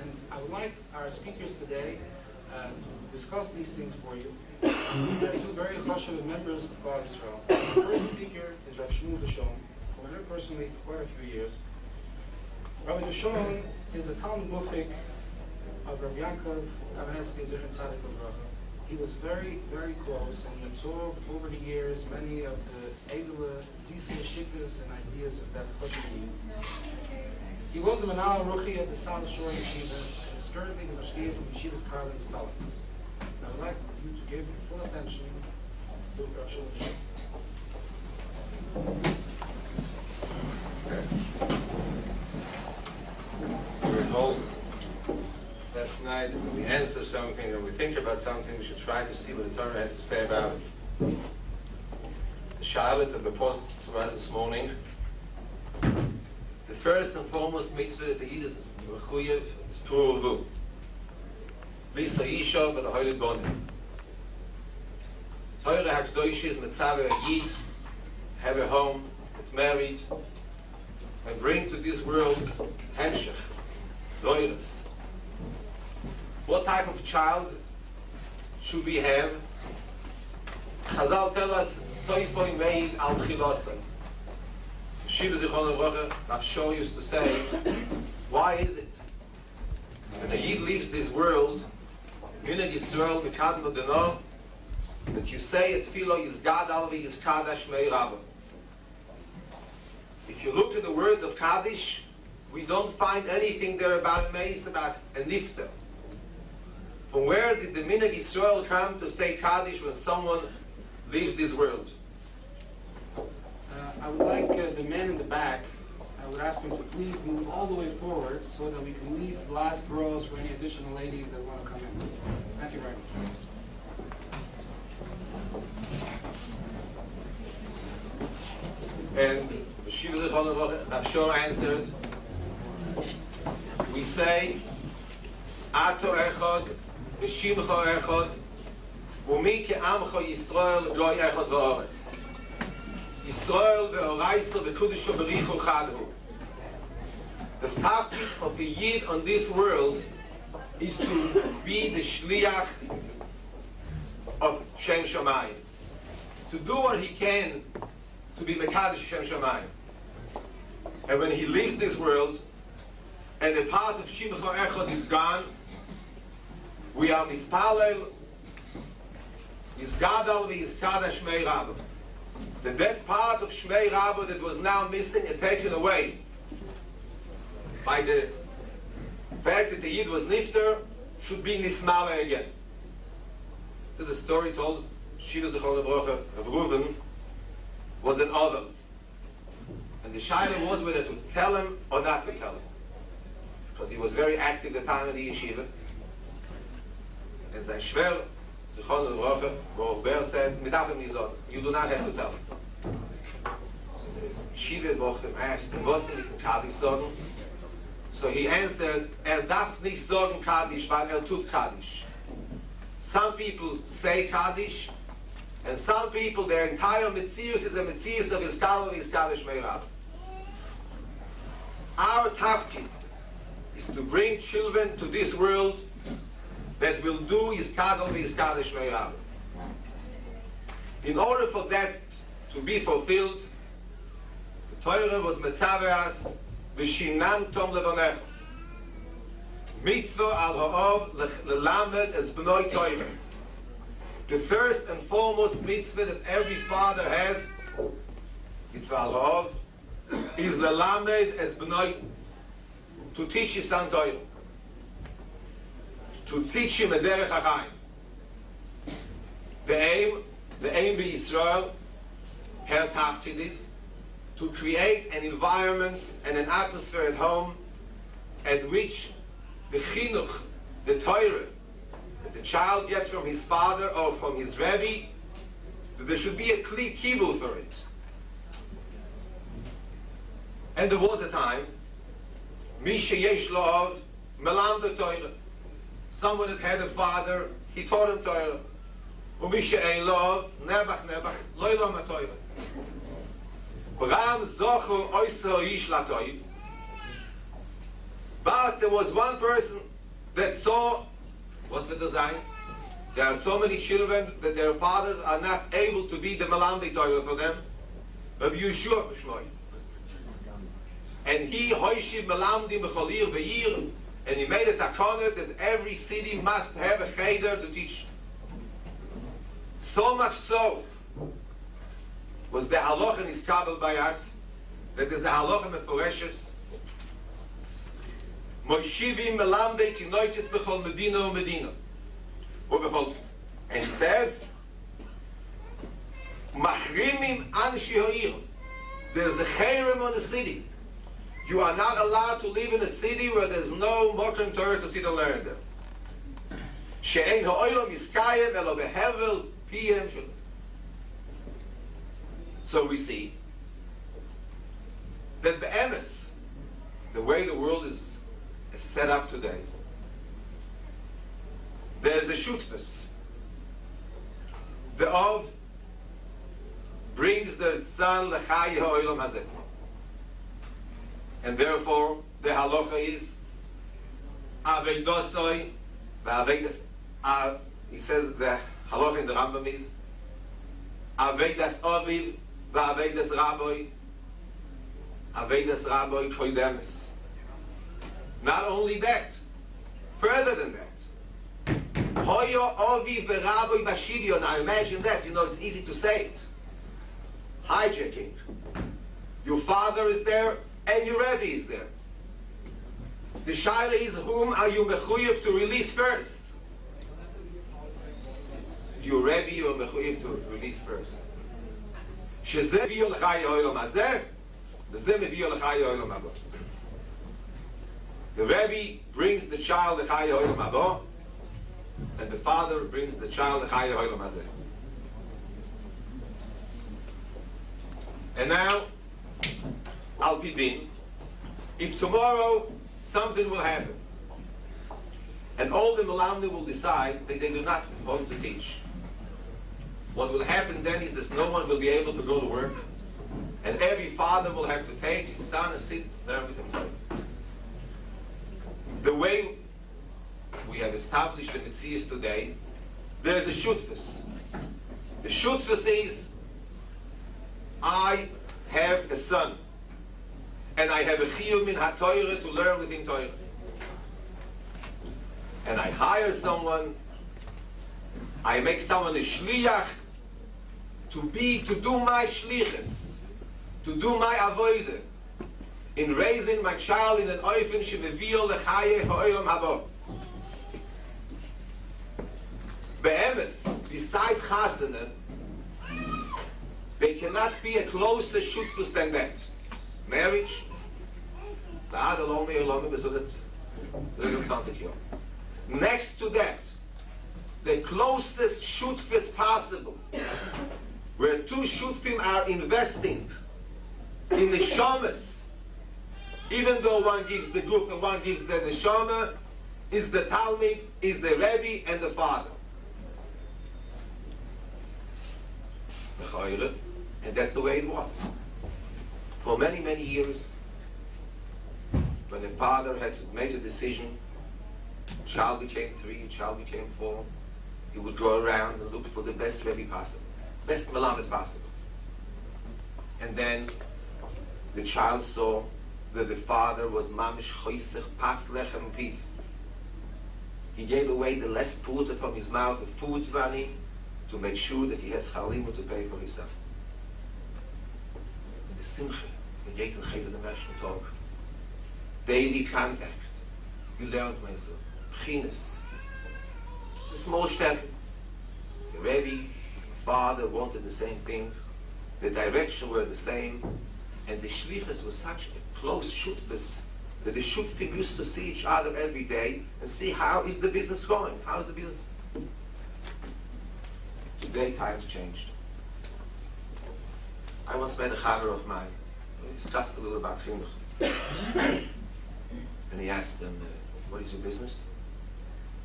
and I would like our speakers today to discuss these things for you. There are two very chashuv members of Klal Yisroel. The first speaker is Rabbi Shmuel Deshon, who I know personally for quite a few years. Rabbi Deshon is a Talmud Mufik of Rabbi Yaakov Kamenetsky Zichron Tzadik Livracha. He was very, very close, and he absorbed over the years many of the Agudah, Zisa, Shiktas, and ideas of that chashuv. He was the Manal Ruchi at the South Shore Yeshiva, and is currently the Mashgiach of Yeshiva's Karlin Stalin. I would like you to give full attention to Rabbi Shmuel. We were told last night that when we answer something or we think about something, we should try to see what the Torah has to say about it. The shalos that were posted to us this morning. The first and foremost mitzvah that the Yid is mechuyev is Torah. Lisa Isha v'the Holy Bonim. Torah HaKadosh is mitzvah a Yid, have a home, get married, and bring to this world Hemshech, Doiras. What type of child should we have? Chazal tell us, Soifoi meid al chilosan. Shiva Zichron Livracha, Nafsho used to say, why is it when a Yid leaves this world, Minad Yisrael Mikadma Deno, that you say at Tefillah Yizgad Alvi Yizkadash Mei Rabba? If you look at the words of Kaddish, we don't find anything there about Meis, about a Nifta. From where did the Minhag Yisrael come to say Kaddish when someone leaves this world? I would like the man in the back, I would ask him to please move all the way forward so that we can leave the last rows for any additional ladies that want to come in. Thank you very much. And Shiva Zichron Livracha, Nafsho answered, we say, Ato Echad, V'shimcha Echad, U'mi Ke'amcha Yisrael Goy Echad V'oretz. Yisrael V'oraisa V'kudisho B'richu Chadhu. The tafkid of a Yid on this world is to be the shliach of Shem Shamayim. To do what he can to be Mekadosh Shem Shamayim. And when he leaves this world, and the part of Shimcha Echad is gone, we are mispalel, Yizgadal v'Yizkadash Shmei Rabba. That part of Shmei Rabba that was now missing and taken away by the fact that the Yid was nifter should be nismale again. There's a story told, Shiva Zichron Livracha of Reuven was an Adam. And the shaila was whether to tell him or not to tell him. Because he was very active at the time of the yeshiva. And sein Schwer, Zichron Livracha, Baruch Ber said, you do not have to tell him. So the yeshiva Bochum asked, was mit Kaddish sagen? So he answered, darf nicht sagen Kaddish, weil tut Kaddish. Some people say Kaddish, And some people, their entire Metzius is a Metzius of Iskal Shmei Rabba. Our tafkid is to bring children to this world that will do Iskal Shmei Rabba. In order for that to be fulfilled, the Torah was Metzaveas V'shinan Tom Levanecha. Mitzvah al ha'ov lelamed es b'noi Torah. The first and foremost mitzvah that every father has, mitzvah al ha'ov, is lelamed es b'noi, to teach his son Torah, to teach him a derech ha'chaim. The aim by Israel, her tafkid is to create an environment and an atmosphere at home at which the chinuch, the Torah, that the child gets from his father or from his Rebbe, that there should be a kli kibul for it. And there was a time, Misha yesh lo'ov, melamdo Torah. Someone that had a father, he taught him Torah. Umisha ein lo'ov, nebach, loy lo ma Torah. Bram zochu oiso ish la Torah. But there was one person that saw, what's the design? There are so many children that their fathers are not able to be the Melamdi Torah for them. Rabbi Yeshua B'Shmoi. And he, Hoishiv Melamdi Mecholir Ve'ir, and he made a takonet that every city must have a cheder to teach. So much so was the halacha in Iskabel by us, that there's a halacha meforeshes, Moishivim melamdei tinoitis b'chol medina o medina. And he says, Mahrimim anshi ha'ir. There's a cherem on the city. You are not allowed to live in a city where there's no Motrim Torah to sit and learn there. She'ein ha'olam yiskayem elo behevel piyem shel. So we see that the emes, the way the world is set up today, there's a shutfus. The Av brings the son l'chai ha'olam hazeh. And therefore, the halacha is aveidosoi v'aveidas. He says the halacha in the Rambam is aveidas aviv v'aveidas rabbi. Aveidas rabbi koidemes. Not only that, further than that, hoyo aviv v'rabbi bashidyon. Now imagine that. You know, it's easy to say it. Hijacking. Your father is there, and your Rebbe is there. The shaila is, whom are you mechuyev to release first? Your Rebbe you are mechuyev to release first. Shezeh v'yo l'chai ha'olam hazeh, v'zeh v'yo l'chai ha'olam haba. The Rebbe brings the child l'chai ha'olam haba, and the father brings the child l'chai ha'olam hazeh. And now, Al Pidin, if tomorrow something will happen, and all the Melamdi will decide that they do not want to teach, what will happen then is that no one will be able to go to work, and every father will have to take his son and sit there with him. The way we have established the Metzias today, there is a shutfus. The shutfus is, I have a son, and I have a chiyuv min ha-Torah to learn with him Torah. And I hire someone, I make someone a shliach to do my shlichus, to do my avodah, in raising my child in an oifen shemevio lechaye ha'olam haba. Be'emes, besides chasana, they cannot be a closer shutfus than that. Marriage, next to that, the closest shutfus possible, where two shutfim are investing in the shamas, even though one gives the guf and one gives the neshama, is the Talmud, is the Rebbe and the father. and that's the way it was. For many, many years, when the father had made a decision, child became 3, child became 4, he would go around and look for the best Rebbe possible, best Melamed possible. And then the child saw that the father was mamish choisech pas lechem piv. He gave away the last pruta from his mouth, the food money, to make sure that he has chalimu to pay for himself. The simcha, the Yiden Cheder the Mershon talk, daily contact. You learned myself. Chines. It's a small shtetl. The Rebbe, the father wanted the same thing. The direction were the same. And the shlichus was such a close shutfus that the shutfim used to see each other every day and see how is the business going. How is the business? Today times changed. I once met a chaver of mine. We discussed a little about chinuch. And he asked him, what is your business?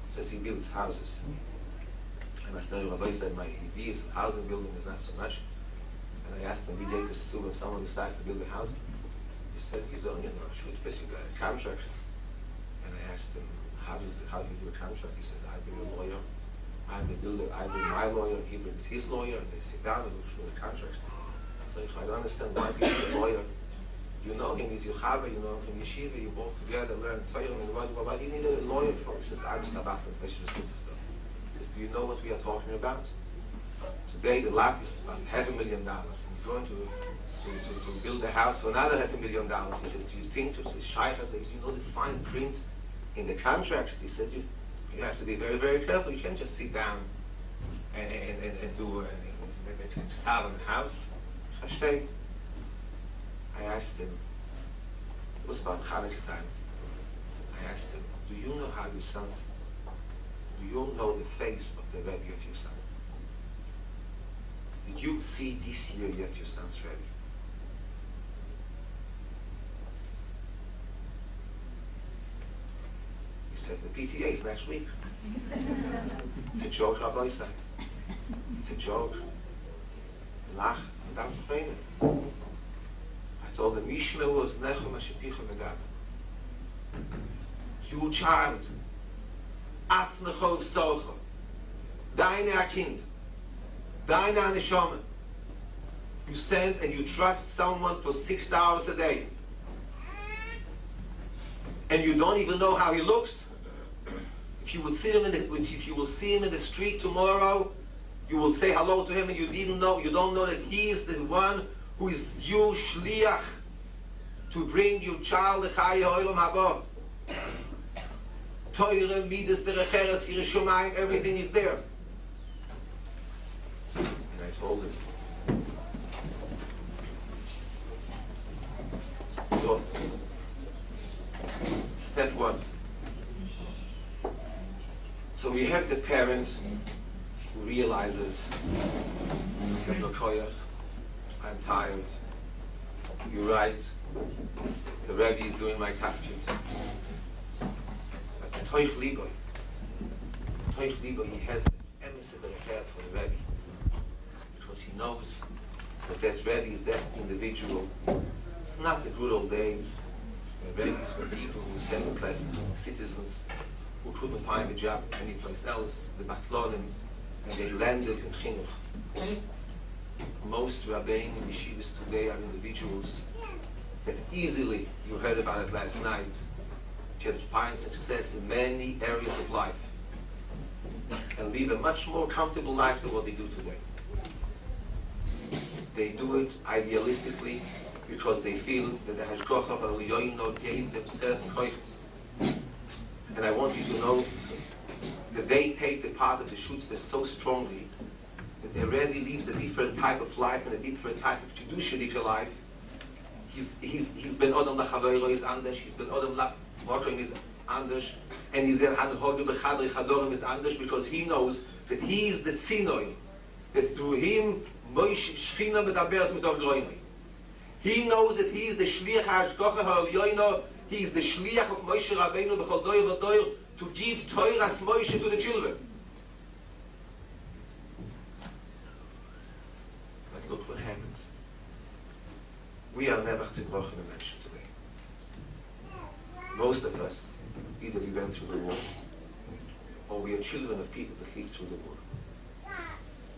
He says he builds houses. I must tell you, Rabbi said my ideas of housing building is not so much. And I asked him, we date to sue when someone decides to build a house. He says, you don't, shoot first, you got a contract. And I asked him, how do you do a contract? He says, I bring a lawyer. I'm the builder. I bring my lawyer. He brings his lawyer. And they sit down and look through the contract. So I don't understand why you need a lawyer. You know him, he's your chaver, you know him from yeshiva, you both together, learn Torah, and why do you need a lawyer for? He says, I'm just about to finish this. He says, do you know what we are talking about? Today the lot is about $500,000. And you're going to build a house for another $500,000. He says, do you think, he says, Shaykh says, you know the fine print in the contract? He says, you have to be very, very careful. You can't just sit down and do a salon house. I asked him, it was about Hanukkah time. I asked him, do you know how your sons, do you know the face of the Rebbe of your son? Did you see this year yet your son's Rebbe? He says, the PTA is next week. It's a joke, Rabbi said. It's a joke. Lach, without training. I told him, Yishmel was Nechem Ashepicha Megab. You child, Atzmecho Socha, Deine Kind, Deine Neshama. You send and you trust someone for 6 hours a day. And you don't even know how he looks. If you would see him if you will see him in the street tomorrow, you will say hello to him and you don't know that he is the one who is you shliach to bring your child the Chayei Olam Haba. Torah, Midas, Derecheres, Yirei Shomayim, everything is there. And I told him, so, step 1. So we have the parent who realizes, I'm tired. You're right. The Rebbe is doing my tafkid. But the Toich Liboy, he has the emissary that he has for the Rebbe. Because he knows that Rebbe is that individual. It's not the good old days. The Rebbe is for people who are second-class citizens who couldn't find a job anyplace else, the Batlonim, and they landed in Chinuch. Most Rabbeim and Yeshivas today are individuals that easily, you heard about it last night, can find success in many areas of life and live a much more comfortable life than what they do today. They do it idealistically because they feel that the Hashgacha of Elyono gave them certain koiches. And I want you to know that they take the part of the Shutzvah so strongly that they really lives a different type of life and a different type of Chidushidika life. He's been Odom Lachavero is Anders, he's been Odom Lachmokim is Anders, and he's an Hodu Bechadri Chadorim is Anders because he knows that he is the Tzinoi, that through him Moshe Shechina Medaberes mit Orgroinoi. He knows that he is the Shliach HaShgacha HaElyono, he is the Shliach of Moshe Rabbeinu B'chol Doyer V'Doyer to give Torah's Moshe to the children. We are never zerbrochene Menschen today. Most of us, either we went through the war, or we are children of people that lived through the war.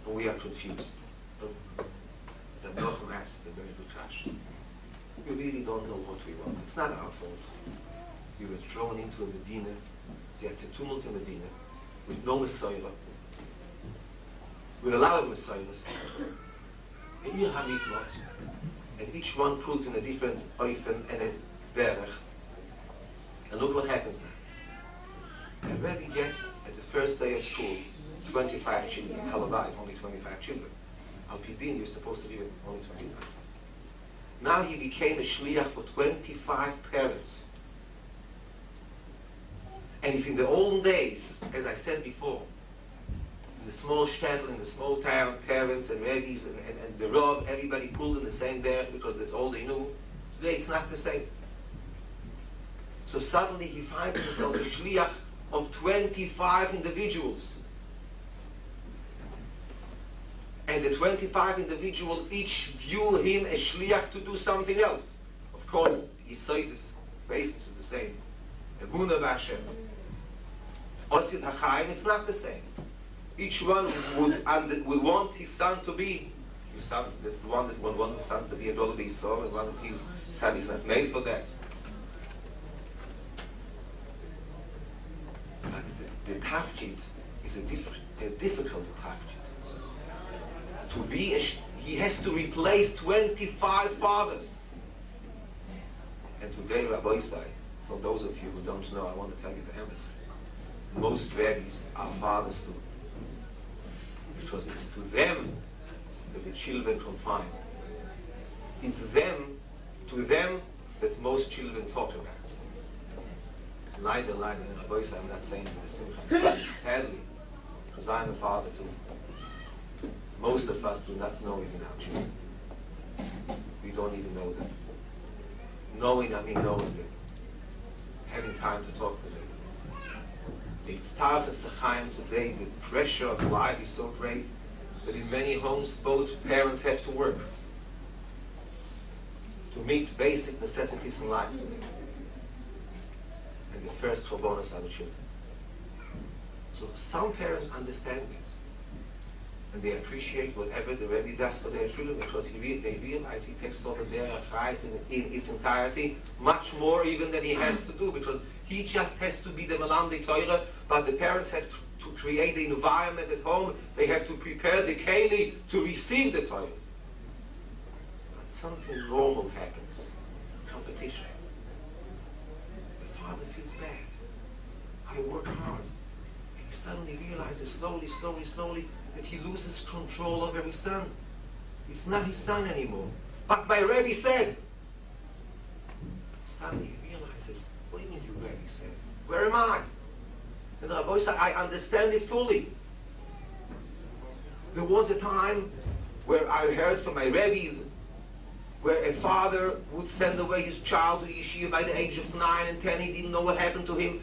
And we are confused. The Nochem asked the very good question. We really don't know what we want. It's not our fault. We were thrown into a Medina, it's a tumult in Medina, with no Messiah, with a lot of Messiahs, and each one pulls in a different oifen and a derech. And look what happens now. The Rebbe gets, at the first day of school, 25 children. Halavai, only 25 children. Al Pidin, you're supposed to be with only 25. Now he became a shliach for 25 parents. And if in the old days, as I said before, in the small shtetl, in the small town, parents and rabbis and the Rav, everybody pulled in the same derech because that's all they knew, today it's not the same. So suddenly he finds himself a shliach of 25 individuals. And the 25 individuals each view him as shliach to do something else. Of course, Yisod's basis is the same. Emunah b'Hashem. Osid HaChaim, it's not the same. Each one would want his son to be. His son, there's the one that would want his sons to be a daughter of Esau, and one that his son is not made for that. But the tafkid is a difficult tafkid. To be he has to replace 25 fathers. And today, Rabbi Isai, for those of you who don't know, I want to tell you the emphasis. Most rabbis are fathers too. Because it's to them that the children confine. It's to them that most children talk about. Neither, Rabbi Isai, I'm not saying to the Simcha. Sadly, because I'm a father too. Most of us do not know even our children. We don't even know them. Knowing, I mean knowing them. Having time to talk to them. It's Tachas Chaim today, the pressure of life is so great that in many homes both parents have to work to meet basic necessities in life. And the first korbanos are the children. So some parents understand it. And they appreciate whatever the Rebbe does for their children because they realize he takes over their affairs in its entirety, much more even than he has to do, because he just has to be the Malamdi Torah, but the parents have to create the environment at home, they have to prepare the keli to receive the Torah. But something normal happens, competition. The father feels bad. I work hard. And he suddenly realizes slowly, that he loses control over his son. It's not his son anymore. But my Rebbe said. Suddenly he realizes, what do you mean you Rebbe said? Where am I? And the Rabbi said, I understand it fully. There was a time where I heard from my Rebbes where a father would send away his child to yeshiva by the age of 9 and 10. He didn't know what happened to him.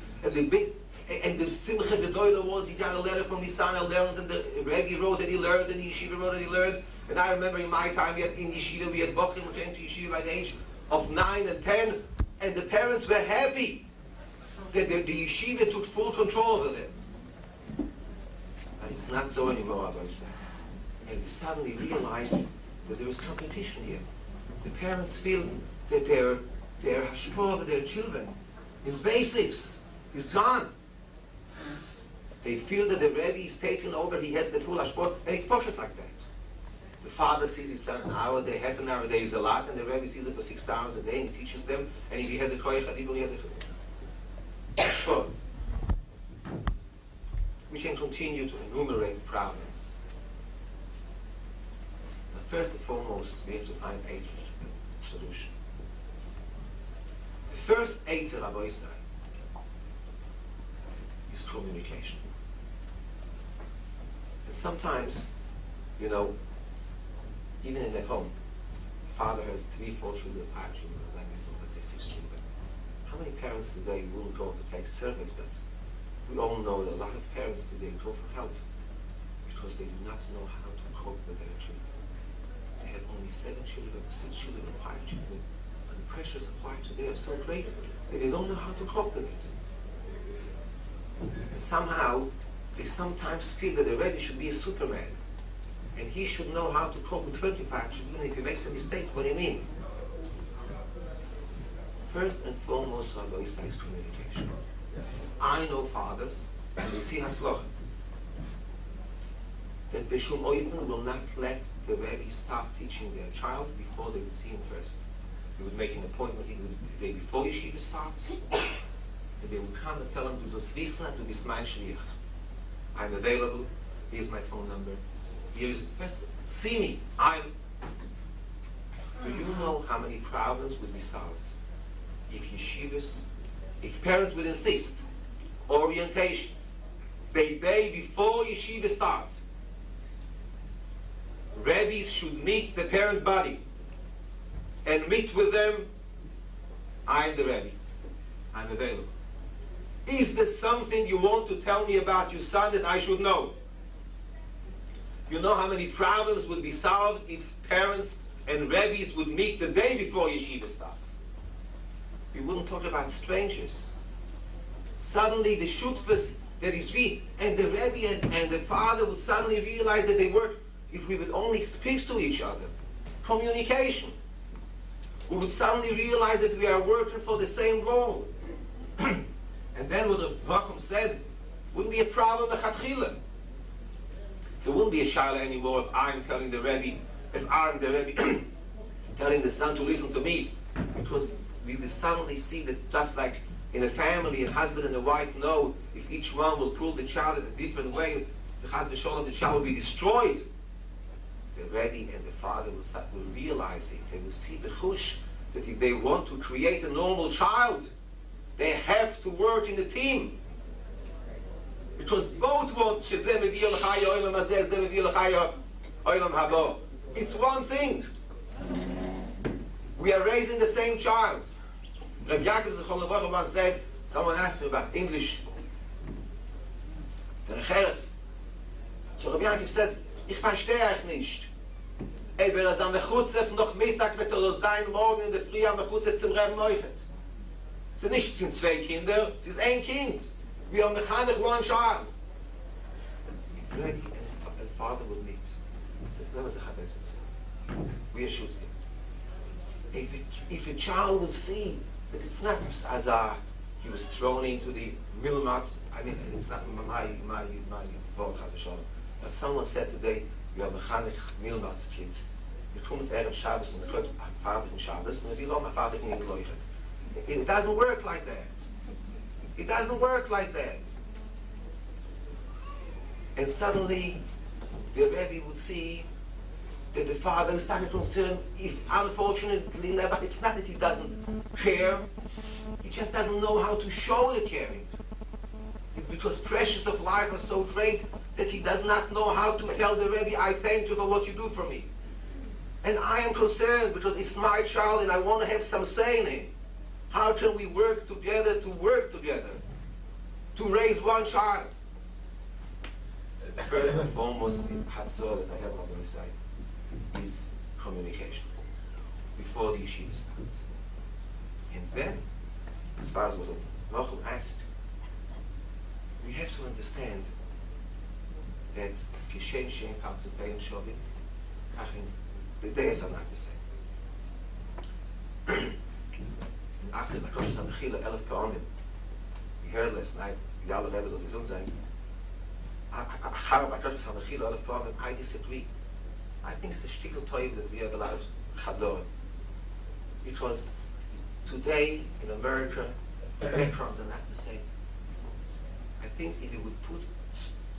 And the Simcha Gedoyla was, he got a letter from his son, I learned, and the Rebbe wrote that he learned, and the Yeshiva wrote that he learned. And I remember in my time, in Yeshiva, we had Bochim who came to Yeshiva by the age of 9 and 10, and the parents were happy that the Yeshiva took full control over them. And it's not so anymore, Rabbi said. And we suddenly realized that there is competition here. The parents feel that their hashpah over their children, in basics, is gone. They feel that the Rebbe is taken over, he has the full hashpah, and it's poshet like that. The father sees his son an hour a day, half an hour a day is a lot, and the Rebbe sees it for 6 hours a day, and he teaches them, and if he has a koyach hadibur, he has a hashpah. We can continue to enumerate problems. But first and foremost, we have to find a solution. The first eitzah, Rabbi Isai, is communication. And sometimes, you know, even in the home, father has 3, 4 children, 5 children, let's say 6 children. How many parents today will go to take surveys? But we all know that a lot of parents today go for help because they do not know how to cope with their children. They have only 7 children, 6 children or 5 children, and the pressures applied to them are so great that they don't know how to cope with it. And somehow, they sometimes feel that the Rebbe should be a Superman, and he should know how to cope with 25 children. If he makes a mistake, what do you mean? First and foremost, Rabbi is communication. I know fathers, and they see Hatzloch, that Bishum Oifen will not let the Rebbe stop teaching their child before they would see him first. They would make an appointment either the day before yeshiva starts, and they would come and tell him, du sollst wissen, du bist mein Shliach. I'm available, here's my phone number, here's, first, see me, do you know how many problems would be solved if yeshivas, if parents would insist, orientation, the day before yeshiva starts, rabbis should meet the parent body and meet with them, I'm the Rebbe, I'm available. Is there something you want to tell me about your son that I should know? You know how many problems would be solved if parents and rabbis would meet the day before yeshiva starts? We wouldn't talk about strangers. Suddenly the shutfas that is read, and the Rebbe and the father would suddenly realize that they work, if we would only speak to each other. Communication. We would suddenly realize that we are working for the same goal. And then what Racham said, wouldn't be a problem of Chatchila. There wouldn't be a shaila anymore if I'm telling the Rebbe, if I'm the Rebbe telling the son to listen to me. Because we will suddenly see that just like in a family, a husband and a wife know if each one will pull the child in a different way, the husband the child will be destroyed. The Rebbe and the father will realize it. They will see the chush that if they want to create a normal child, they have to work in a team. Because both want shezeh mevi l'chaya olam hazeh, zeh mevi l'chaya olam habo. It's one thing. We are raising the same child. Rabbi Yaakov Zichron Levacha once said, someone asked him about English. So Rabbi Yaakov said, ich verstehe euch nicht. Aber es am Mechutzef noch Mittag wird sein, morgen in der Früh am Mechutzef zum Reben Neufet. Es sind nicht 2 Kinder, es ist ein Kind. We are mechanic one child. Rebbe and his father would meet. He says, "Never say we are shooting." If a child would see that it's not as he was thrown into the milmat. I mean, it's not my fault as a child. If someone said today, "We are mechanic milmat kids," you come with Erev Shabbos and the father in Shabbos, and we love my father in the It doesn't work like that. It doesn't work like that. And suddenly, the Rebbe would see that the father started concerned if, unfortunately, never, it's not that he doesn't care, he just doesn't know how to show the caring. It's because pressures of life are so great that he does not know how to tell the Rebbe, I thank you for what you do for me. And I am concerned because it's my child and I want to have some say in him. How can we work together to raise one child? First and foremost, the hatzor that I have on my side is communication before the yeshiva starts. And then, as far as what Rachel asked, we have to understand that Kishem Shem Katzupayim Shovim, the days are not the same. After the Kodesh HaMechila 11 Pe'omim, we heard last night, the other Rebbes of the Zun saying, I disagree. I think it's a shtickle toiv that we have allowed chador. Because today in America, backgrounds are not the same. I think if you would put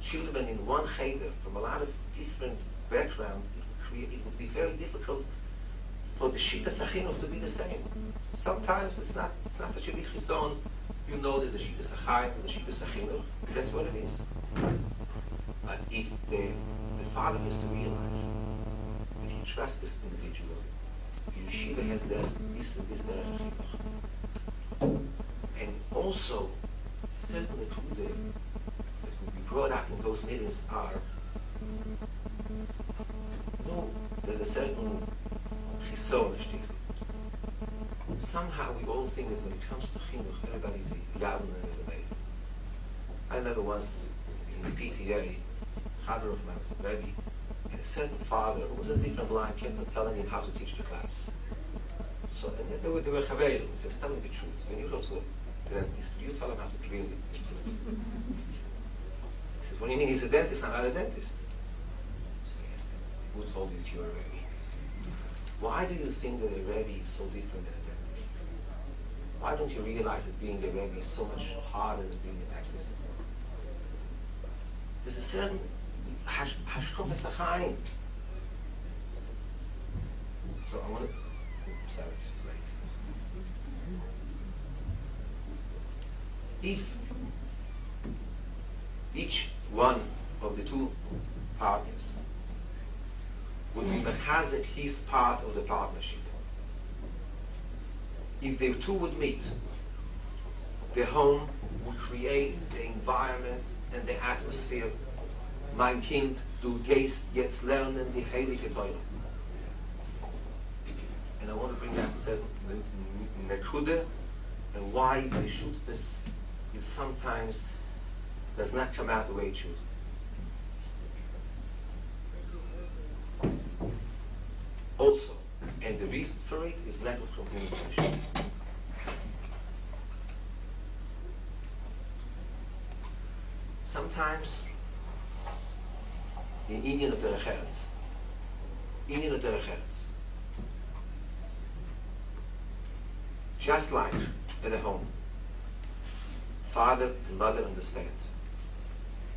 children in one cheder from a lot of different backgrounds, it would be very difficult for the shittas achinuch to be the same. Sometimes it's not such a big chison. You know there's a shittas achayim, there's a shittas achinuch. That's what it is. But if the father has to realize that he trusts this individual, the yeshiva has this and this chinuch. And also, certainly the that will be brought up in those meetings are, there's a certain so somehow we all think that when it comes to chinuch, everybody's a Yavin and is a Meir. I remember once in the PTA, father of mine was a Rebbe, and a certain father who was a different line kept on telling him how to teach the class. So, and they were chaverim. He says, tell me the truth. When you go to a dentist, you tell him how to drill it. He says, what do you mean? He's a dentist. I'm not a dentist. So he asked him, who told you that you're a Rebbe? Why do you think that a Rebbe is so different than a dentist? Why don't you realize that being a Rebbe is so much harder than being a dentist? There's a certain hashkofes achaim. So I want to. Sorry, it's late. If each one of the two partners would be mechazek his part of the partnership, if the two would meet, the home would create the environment and the atmosphere. Mein Kind, du gehst jetzt lernen die heilige Torah. And I want to bring that to Nekuda and why the shutfus is sometimes does not come out the way it should. Also, and the reason for it is lack of communication. Sometimes in Indian derech eretz, just like at a home, father and mother understand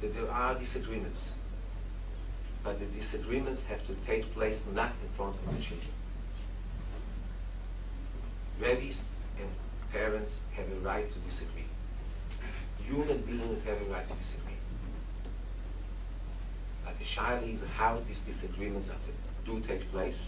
that there are disagreements, but the disagreements have to take place not in front of the children. Rabbis and parents have a right to disagree. Human beings have a right to disagree. But the shaila is how these disagreements do take place.